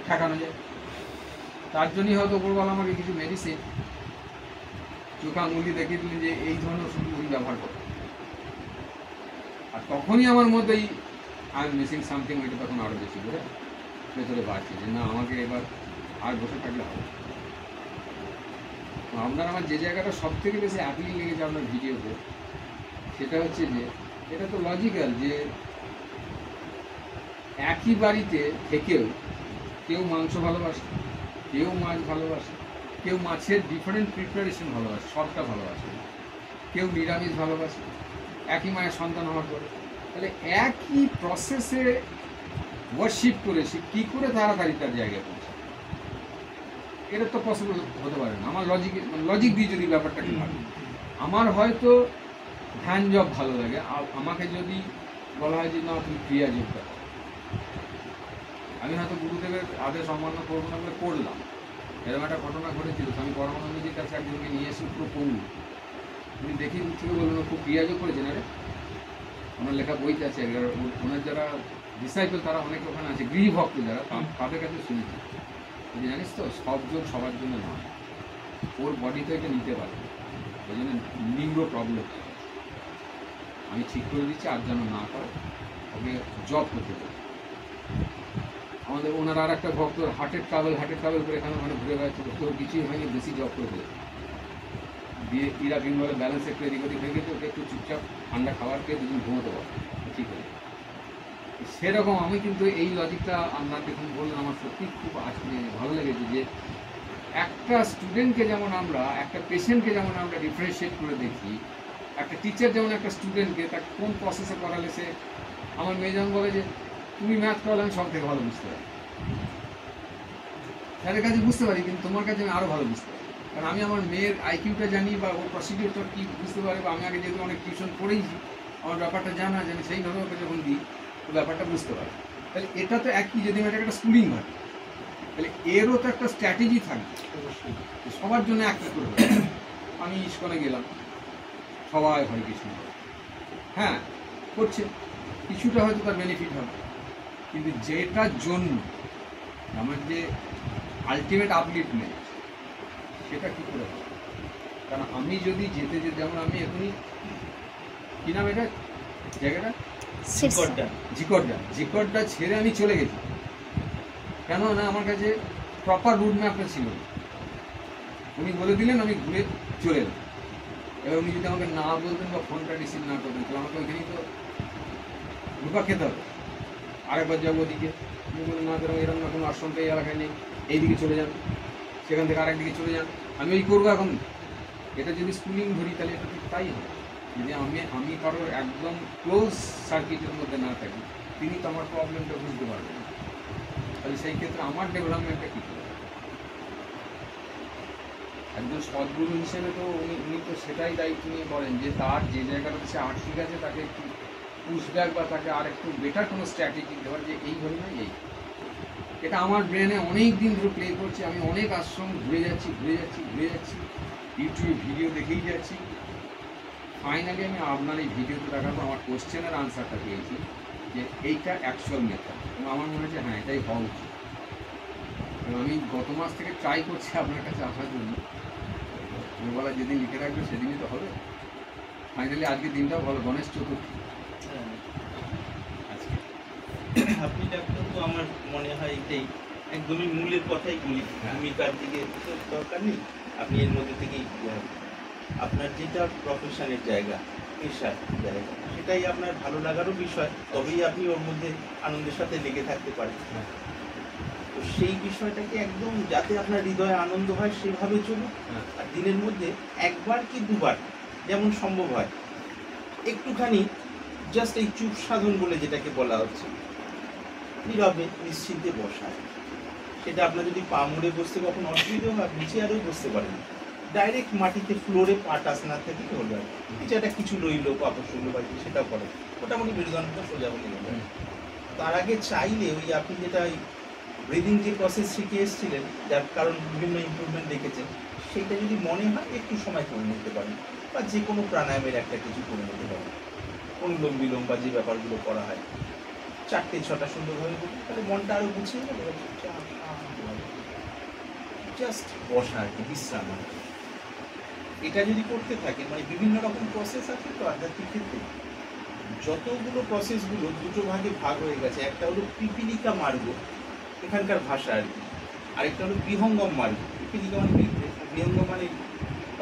ঠেকানো যায়। তার জন্যই হয়তো ওপরবেলা আমাকে কিছু মেডিসিন চোখা আঙুলি দেখিয়ে দিলেন যে এই ধরনের ওষুধগুলি ব্যবহার করো। আর তখনই আমার মধ্যেই আই এম মিসিং সামথিং, ওইটা তখন আরও বেশি করে ভেতরে বাড়ছে যে না, আমাকে এবার আর বসে থাকলে হবে। আপনার আমার যে জায়গাটা সব থেকে বেশি অ্যাপিল লেগেছে আপনার ভিডিওতে, সেটা হচ্ছে যে এটা তো লজিক্যাল যে একই বাড়িতে থেকেও কেউ মাংস ভালোবাসে, কেউ মাছ ভালোবাসে, কেউ মাছের ডিফারেন্ট প্রিপারেশন ভালোবাসে, সবটা ভালোবাসে, কেউ নিরামিষ ভালোবাসে, একই মায়ের সন্তান হওয়ার পরে। তাহলে একই প্রসেসে ওয়ার্শিপ করে সে কী করে তাড়াতাড়ি তার জায়গায় পৌঁছায়, এটা তো পসিবল হতে পারে না। আমার লজিক দিয়ে যদি ব্যাপারটাকে ভাবি, আমার হয়তো ধ্যান জব ভালো লাগে, আমাকে যদি বলা হয় যে না তুমি ক্রিয়া যোগটা, আমি হয়তো গুরুদেবের আদেশ অমান্য করবো না বলে করলাম। এরকম একটা ঘটনা ঘটেছিল, আমি পরমানন্দজির কাছে একজনকে নিয়ে এসে পুরো পড়ল, উনি দেখি দূর থেকে বললেন খুব ক্রিয়াযোগ করেছেন। আরে ওনার লেখা বইতে আছে, ওনার যারা ডিসাইপল তারা অনেকে ওখানে আছে, গৃহভক্ত যারা, তাদের কাছে শুনেছি যে জানিস তো সবজন সবার জন্য নয়, ওর বডিতে এটা নিতে পারে, ওই জন্য নিউরো প্রবলেম। আমি ঠিক করে দিচ্ছি আর যেন না করে, ওকে জব করতে দেবো। আমাদের ওনার আর একটা ভক্ত হার্টের ট্রাভেল করে এখানে ওখানে ঘুরে বেড়াচ্ছে, তোর কিছুই হয়নি, বেশি জব করে দেবে দিয়ে ইরা বেঙ্গলে ব্যালেন্স একটু এদিক ওদিক হয়ে গেছে, ওকে একটু চুপচাপ ঠান্ডা খাবার খেয়ে দুদিন ঘুমোতে পারো, ঠিক আছে। সেরকম আমি কিন্তু এই লজিকটা আপনার দেখুন বললেন, আমার সত্যি খুব ভালো লেগেছে যে একটা স্টুডেন্টকে যেমন আমরা, একটা পেশেন্টকে যেমন আমরা ডিফারেন্সিয়েট করে দেখি, একটা টিচার যেমন একটা স্টুডেন্টকে তাকে কোন প্রসেসে করালে সে, আমার মেয়ে যেমন বলে যে তুমি ম্যাথ করালে আমি সব থেকে ভালো বুঝতে পারি, স্যারের কাছে বুঝতে পারি কিন্তু তোমার কাছে আমি আরও ভালো বুঝতে পারি, কারণ আমি আমার মেয়ের আইকিউটা জানি বা ওর প্রসিডিওরটা কী বুঝতে পারি, বা আমি আগে যেহেতু অনেক টিউশন পড়েইছি আমার ব্যাপারটা জানা জানি, সেইভাবে ওকে যখন দিই ও ব্যাপারটা বুঝতে পারে। তাহলে এটা তো একই, যদি আমি একটা স্কুলিং হয় তাহলে এরও তো একটা স্ট্র্যাটেজি থাকবে সবার জন্য একই করে। আমি ইস্কনে গেলাম, সবাই হরে কৃষ্ণ হ্যাঁ করছে, কিছুটা হয়তো তার বেনিফিট হবে, কিন্তু যেটার জন্য আমার যে আলটিমেট আপলিফটমেন্ট সেটা কী করে হবে? কারণ আমি যদি যেতে যেমন আমি এখনই কী নাম এটা জায়গাটা জিকরডা ছেড়ে আমি চলে গেছি, কেন না আমার কাছে প্রপার রুট ম্যাপটা ছিল না। উনি বলে দিলেন, আমি ঘুরে চলে এলাম। এবার উনি যদি আমাকে না বলতেন বা ফোনটা রিসিভ না করতেন তাহলে আমাকে ওইখানেই তো ঢুকা খেতে হবে। আরেকবার যাবো ওদিকে, উনি বললেন না ধরো এরকম কোনো আশ্রমটা এই এলাকায় নেই, এইদিকে চলে যান, সেখান থেকে আরেকদিকে চলে যান, আমি ওই করবো এখন। এটা যদি স্কুলিং ধরি তাহলে এটা ঠিক তাই হবে। যদি আমি কারোর একদম ক্লোজ সার্কিটের মধ্যে না থাকি, তিনি তো আমার প্রবলেমটা বুঝতে পারবেন, তাহলে সেই ক্ষেত্রে আমার ডেভেলপমেন্টটা কী করে? একজন সদ্গুরু হিসেবে তো উনি তো সেটাই দায়িত্ব নিয়ে বলেন যে তার যে জায়গাটাতে সে ঠিক আছে তাকে একটু পুশব্যাক বা তাকে আর একটু বেটার কোনো স্ট্র্যাটেজি দেওয়ার, যে এইভাবে না এই। এটা আমার ব্রেনে অনেক দিন ধরে প্লে করছে, আমি অনেক আশ্রম ঘুরে যাচ্ছি, ইউটিউবে ভিডিও দেখেই যাচ্ছি। ফাইনালি আমি আপনার এই ভিডিওতে দেখাবো, আমার কোশ্চেনের আনসারটা পেয়েছি যে এইটা অ্যাকচুয়াল মেথড, এবং আমার মনে হচ্ছে হ্যাঁ এটাই হওয়া উচিত। এবং আমি গত মাস থেকে ট্রাই করছি আপনার কাছে আসার জন্য, ভোরবেলা যেদিন লিখে রাখবে সেদিনই তো হবে। ফাইনালি আজকের দিনটাও ভালো, গণেশ চতুর্থী আজকে। আপনি ডাক্তারবাবু আমার মনে হয় এটাই একদমই মূলের কথাই বলি, ভূমিকার দিকে দরকার নেই, আপনি এর মধ্যে থেকেই আপনার যেটা প্রফেশনের জায়গা, পেশার জায়গা, সেটাই আপনার ভালো লাগারও বিষয়, তবেই আপনি ওর মধ্যে আনন্দের সাথে লেগে থাকতে পারেন। তো সেই বিষয়টাকে একদম যাতে আপনার হৃদয়ে আনন্দ হয় সেভাবে চলুন। আর দিনের মধ্যে একবার কি দুবার যেমন সম্ভব হয় একটুখানি জাস্ট এই চুপ সাধন বলে যেটাকে বলা হচ্ছে, নীরবে নিশ্চিন্তে বসা। সেটা আপনার যদি পা মুড়ে বসতে কখন অসুবিধা হয়, আপনি চেয়ারেও বসতে পারেন, ডাইরেক্ট মাটিতে ফ্লোরে পা টাচ না থেকে হলো, নিচেটা কিছু রইলো পাপড় শুনলো বাড়িতে সেটাও করে, মোটামুটি মেরুদণ্ডটা সোজা হয়ে গেল। তার আগে চাইলে ওই আপনি যেটা ব্রিদিং যে প্রসেস শিখে এসেছিলেন, যার কারণ বিভিন্ন ইমপ্রুভমেন্ট দেখেছেন, সেইটা যদি মনে হয় একটু সময় করে নিতে পারেন, বা যে কোনো প্রাণায়ামের একটা কিছু করে নিতে পারেন, অনুলোম বিলোম বা যে ব্যাপারগুলো করা হয় 4-6টা সুন্দরভাবে করুন, তাহলে মনটা আরো গুছিয়ে যাবে। জাস্ট বসা আর কি, বিশ্রাম। এটা যদি করতে থাকে, মানে বিভিন্ন রকম প্রসেস আছে তো আধ্যাত্মিক ক্ষেত্রে, যতগুলো প্রসেসগুলো দুটো ভাগে ভাগ হয়ে গেছে, একটা হলো পিপিলিকা মার্গ এখানকার ভাষা আর কি, আরেকটা হলো বিহঙ্গম মার্গ। পিপিলিকা মানে বিহঙ্গম মানে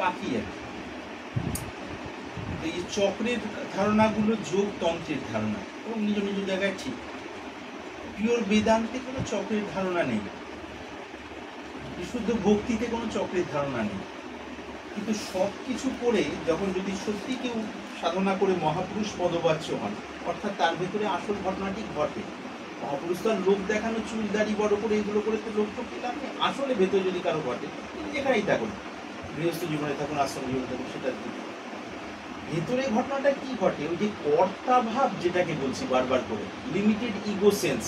পাখি আর কি। এই চক্রের ধারণাগুলো যোগতন্ত্রের ধারণা, এবং নিজ নিজ জায়গায় ঠিক। পিওর বেদান্তে কোনো চক্রের ধারণা নেই, বিশুদ্ধ ভক্তিতে কোনো চক্রের ধারণা নেই। কিন্তু সব কিছু করে যখন যদি সত্যি কেউ সাধনা করে মহাপুরুষ পদবাচ্য হন, অর্থাৎ তার ভেতরে আসল ঘটনাটি ঘটে। মহাপুরুষ তো আর লোক দেখানো চুল দাড়ি বড় করে এগুলো করে তো লোক তো পেলাম, আসলে ভেতরে যদি কারো ঘটে, যেখানেই থাকুন, গৃহস্থ জীবনে থাকুন, আশ্রম জীবনে থাকুন, সেটা ভেতরে ঘটনাটা কি ঘটে, ওই যে কর্তা ভাব যেটাকে বলছি বারবার করে, লিমিটেড ইগো সেন্স,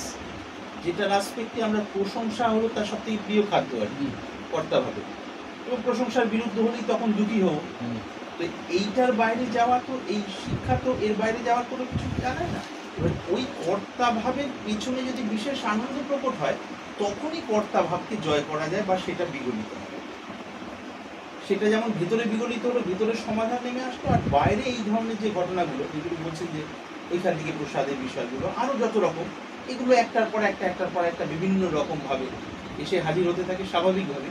যেটার আসপেক্টে আমরা প্রশংসা হলো তার সবথেকে প্রিয় খাদ্য আর কি, কর্তা ভাবে, এবং প্রশংসার বিরুদ্ধে হলেই তখন দুঃখী হোক। তো এইটার বাইরে যাওয়া, তো এই শিক্ষা তো এর বাইরে যাওয়ার কোনো কিছু জানায় না। এবার ওই কর্তা ভাবের পিছনে যদি বিশেষ আনন্দ প্রকট হয়, তখনই কর্তা ভাবকে জয় করা যায় বা সেটা বিগলিত হয়। সেটা যেমন ভিতরে বিগলিত হলো, ভিতরে সমাধান নেমে আসলো, আর বাইরে এই ধরনের যে ঘটনাগুলো যেগুলো বলছেন যে ওইখান থেকে প্রসাদের বিষয়গুলো আরও যত রকম, এগুলো একটার পর একটা বিভিন্ন রকমভাবে এসে হাজির হতে থাকে স্বাভাবিকভাবে।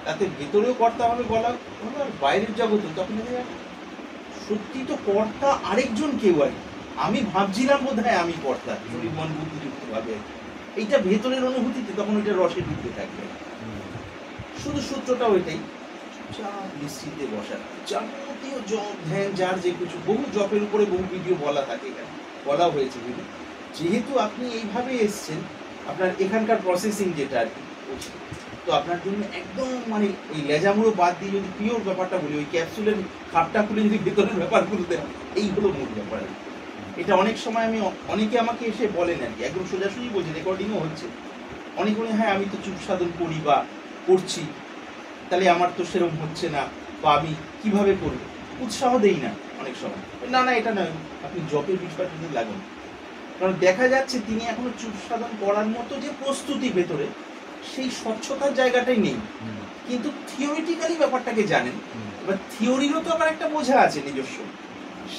তাতে ভেতরেও কর্তা হবে বলা হলো, আর বাইরের জগতেও তখন সত্যি তো কর্তা আরেকজন কেউ আর আমি ভাবছিলাম বোধ হয় আমি কর্তা, শরীর মন বুদ্ধিযুক্ত ভাবে এইটা ভেতরের অনুভূতিতে তখন ওইটা রসে ঢুকতে থাকবে। শুধু সূত্রটাও এটাই, চুপচাপ নিশ্চিন্তে বসা, যাবতীয় জপ ধ্যান যার যে কিছু, বহু জপের উপরে বহু ভিডিও বলা থাকে, এখানে বলা হয়েছে। যেহেতু আপনি এইভাবে এসছেন, আপনার এখানকার প্রসেসিং যেটা আর কি তো আপনার জন্য একদম মানে ওই লেজামুড়ো বাদ দিয়ে যদি পিওর ব্যাপারটা বলি, ওই ক্যাপসুলের খাপটা খুলে যদি ভেতরের ব্যাপারগুলো দেন, এইগুলো মূল ব্যাপার। এটা অনেক সময় আমি অনেকে আমাকে এসে বলেন আর কি, একদম সোজাসুজি বলছি, রেকর্ডিংও হচ্ছে, অনেক বলে হ্যাঁ আমি তো চুপ সাধন করি বা করছি, তাহলে আমার তো সেরকম হচ্ছে না, বা আমি কিভাবে করব, উৎসাহ দেই না অনেক সময়। না না এটা নয়, আপনি জপের বিষয়টা যদি লাগুন, কারণ দেখা যাচ্ছে তিনি এখনো চুপ সাধন করার মতো যে প্রস্তুতি ভেতরে, সেই স্বচ্ছতার জায়গাটাই নেই, কিন্তু থিওরিটিক্যালি ব্যাপারটাকে জানেন। এবার থিওরিরও তো আবার একটা বোঝা আছে নিজস্ব,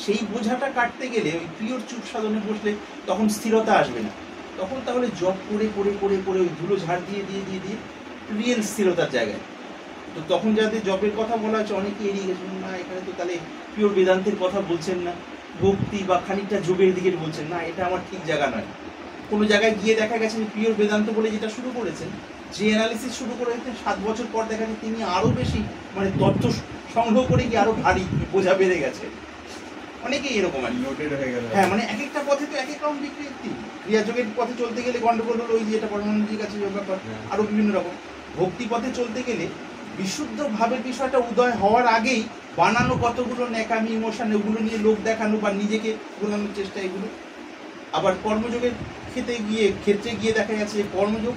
সেই বোঝাটা কাটতে গেলে ওই পিওর চুপ সাধনে বসলে তখন স্থিরতা আসবে না, তখন তাহলে জপ করে করে করে করে ওই ধুলো ঝাড় দিয়ে দিয়ে দিয়ে দিয়ে রিয়েল স্থিরতার জায়গায়। তো তখন যাদের জপের কথা বলা হচ্ছে অনেকে এড়িয়ে গেছেন, না এখানে তো তাহলে পিওর বেদান্তের কথা বলছেন না, ভক্তি বা খানিকটা যোগের দিকে বলছেন, না এটা আমার ঠিক জায়গা নয়। কোনো জায়গায় গিয়ে দেখা গেছে পিওর বেদান্ত বলে যেটা শুরু করেছেন, যে অ্যানালিসিস শুরু করেছেন 7 বছর পর দেখা যায় তিনি আরও বেশি মানে তথ্য সংগ্রহ করে গিয়ে আরও ভারী বোঝা বেড়ে গেছে। অনেকেই এরকম আর নোটেড হয়ে গেল। হ্যাঁ, মানে এক একটা পথে তো এক এক রকম বিকৃতি, ক্রিয়াযোগের পথে চলতে গেলে গন্ডগোল হলো ওই যে এটা পরমানন্দির কাছে ব্যাপার, আরও বিভিন্ন রকম। ভক্তি পথে চলতে গেলে বিশুদ্ধ ভাবের বিষয়টা উদয় হওয়ার আগেই বানানো কতগুলো ন্যাকামি ইমোশন, ওগুলো নিয়ে লোক দেখানো বা নিজেকে ভোলানোর চেষ্টা, এগুলো। আবার কর্মযোগের ক্ষেত্রে গিয়ে দেখা গেছে যে কর্মযোগ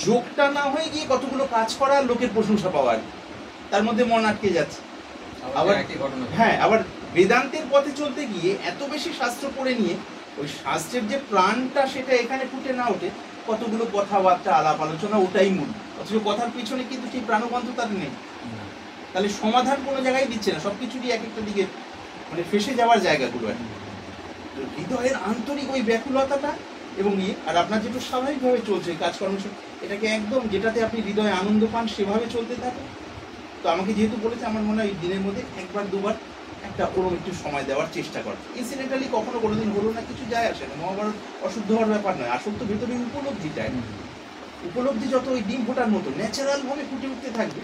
যোগটা না হয়ে গিয়ে কতগুলো কাজ করা, লোকের প্রশংসা পাওয়ার, তার মধ্যে মন আটকে যাচ্ছে। আবার হ্যাঁ, আবার বেদান্তের পথে চলতে গিয়ে এত বেশি শাস্ত্র পড়ে নিয়ে ওই শাস্ত্রের যে প্রাণটা সেটা এখানে ফুটে না ওঠে, কতগুলো কথাবার্তা আলাপ আলোচনা, ওটাই মূল, অথচ কথার পিছনে কিন্তু সেই প্রাণবন্ত তার নেই। তাহলে সমাধান কোনো জায়গায় দিচ্ছে না, সবকিছুরই এক একটা দিকে মানে ফেসে যাওয়ার জায়গাগুলো আর কি। হৃদয়ের আন্তরিক ওই ব্যাকুলতাটা এবং আর আপনার যেটা স্বাভাবিকভাবে চলছে কাজকর্ম, এটাকে একদম যেটাতে আপনি হৃদয়ে আনন্দ পান সেভাবে চলতে থাকে। তো আমাকে যেহেতু বলেছে, আমার মনে হয় দিনের মধ্যে একবার দুবার একটা ওরকম একটু সময় দেওয়ার চেষ্টা করে। ইনসিডেন্টালি কখনো কোনোদিন হলো না, কিছু যায় আসে না, মহাভারত অশুদ্ধ হওয়ার ব্যাপার নয়, আসল তো ভেতরে উপলব্ধিটাই, উপলব্ধি যত ওই ডিম ফোটার মতো ন্যাচারাল ভাবে ফুটে উঠতে থাকবে।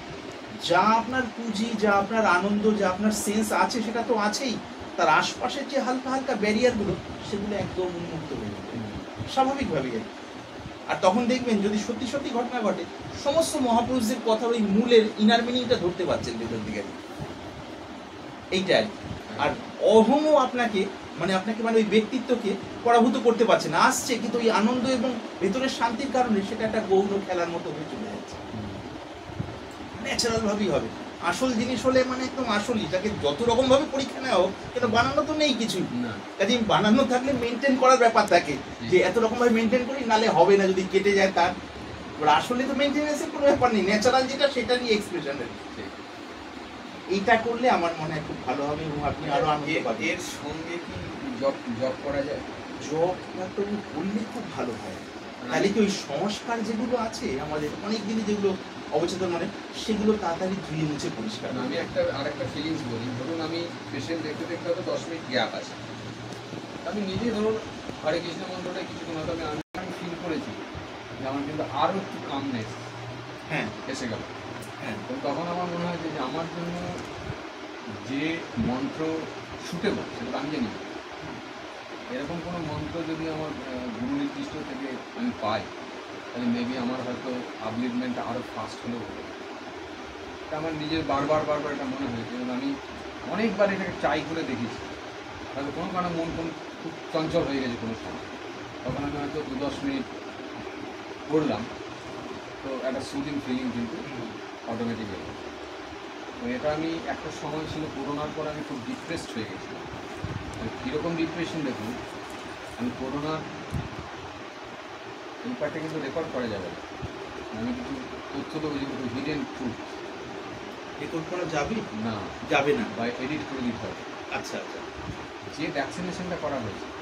যা আপনার পুঁজি, যা আপনার আনন্দ, যা আপনার সেন্স আছে সেটা তো আছেই, তার আশপাশের যে হালকা হালকা ব্যারিয়ারগুলো সেগুলো একদম উন্মুক্ত হয়ে যাবে স্বাভাবিকভাবেই। আর তখন দেখবেন যদি সত্যি সত্যি ঘটনা ঘটে, সমস্ত মহাপুরুষদের কথার ওই মূলের ইনার মিনিংটা ধরতে পারছেন ভেতর দিকে, এইটাই। আর অহমও আপনাকে মানে ওই ব্যক্তিত্বকে পরাভূত করতে পারছে না, আসছে কিন্তু ওই আনন্দ এবং ভেতরের শান্তির কারণে সেটা একটা গৌণ খেলার মতো হয়ে চলে যাচ্ছে, ন্যাচারাল ভাবেই হবে। আসল জিনিস হলে মানে একদম আসলই, তাকে যত রকম ভাবে পরীক্ষা নেওয়া হোক, কিন্তু বানানো তো নেই কিছুই, কাজে বানানো থাকলে মেনটেন করার ব্যাপার থাকে, যে এত রকম ভাবে মেনটেন করি, নালে হবে না, যদি কেটে যায় তার। আসলে তো মেনটেনেন্সের কোনো ব্যাপার নেই, ন্যাচারাল যেটা সেটা নিয়ে এক্সপ্রেশনের এইটা করলে আমার মনে হয় খুব ভালো হবে এবং আপনি আরো আনন্দ পাবেন। এর সঙ্গে কি জব করা যায়? জব তবু করলে খুব ভালো হয়, তাহলে কি ওই সংস্কার যেগুলো আছে আমাদের অনেক দিনই যেগুলো অবচেতন মানে, সেগুলো তাড়াতাড়ি ধুয়ে মুছে পরিষ্কার। আমি আরেকটা ফিলিংস বলি, ধরুন আমি পেশেন্ট দেখতে দেখতে হয়তো 10 মিনিট গ্যাপ আছে, আমি নিজে ধরুন হরে কৃষ্ণ মন্ত্রটা কিছুক্ষণ হয়তো আমি ফিল করেছি যে আমার কিন্তু আরও একটু কামনেস এসে গেল। হ্যাঁ, তো তখন আমার মনে হয় যে আমার জন্য যে মন্ত্র সুটেবল সেটা আমি জানি, এরকম কোনো মন্ত্র যদি আমার গুরু নির্দিষ্ট থেকে আমি পাই, তাহলে মেবি আমার হয়তো আপলিফমেন্টটা আরও ফাস্ট হলেও হবে। এটা আমার নিজের বারবার এটা মনে হয়েছে, এবং আমি অনেকবার এটাকে ট্রাই করে দেখেছি। হয়তো কোনো কারণে মন খুব চঞ্চল হয়ে গেছে কোনো সময়, তখন আমি হয়তো 2-10 মিনিট করলাম, তো একটা সুদিং ফিলিং কিন্তু অটোমেটিক এলো। তো এটা আমি একটা সময় ছিল করোনার পর আমি খুব ডিপ্রেসড হয়ে গেছিলাম। কীরকম ডিপ্রেশন দেখুন, আমি করোনার ইম্প্যাক্টটা কিন্তু রেকর্ড করা যাবে না, আমি কিছু তথ্য দেবো যেগুলো হিডেন ট্রুথ। রেকর্ড করা যাবে? না, যাবে না। বা এডিট করে দিতে হবে। আচ্ছা আচ্ছা। যে ভ্যাকসিনেশনটা করা হয়েছে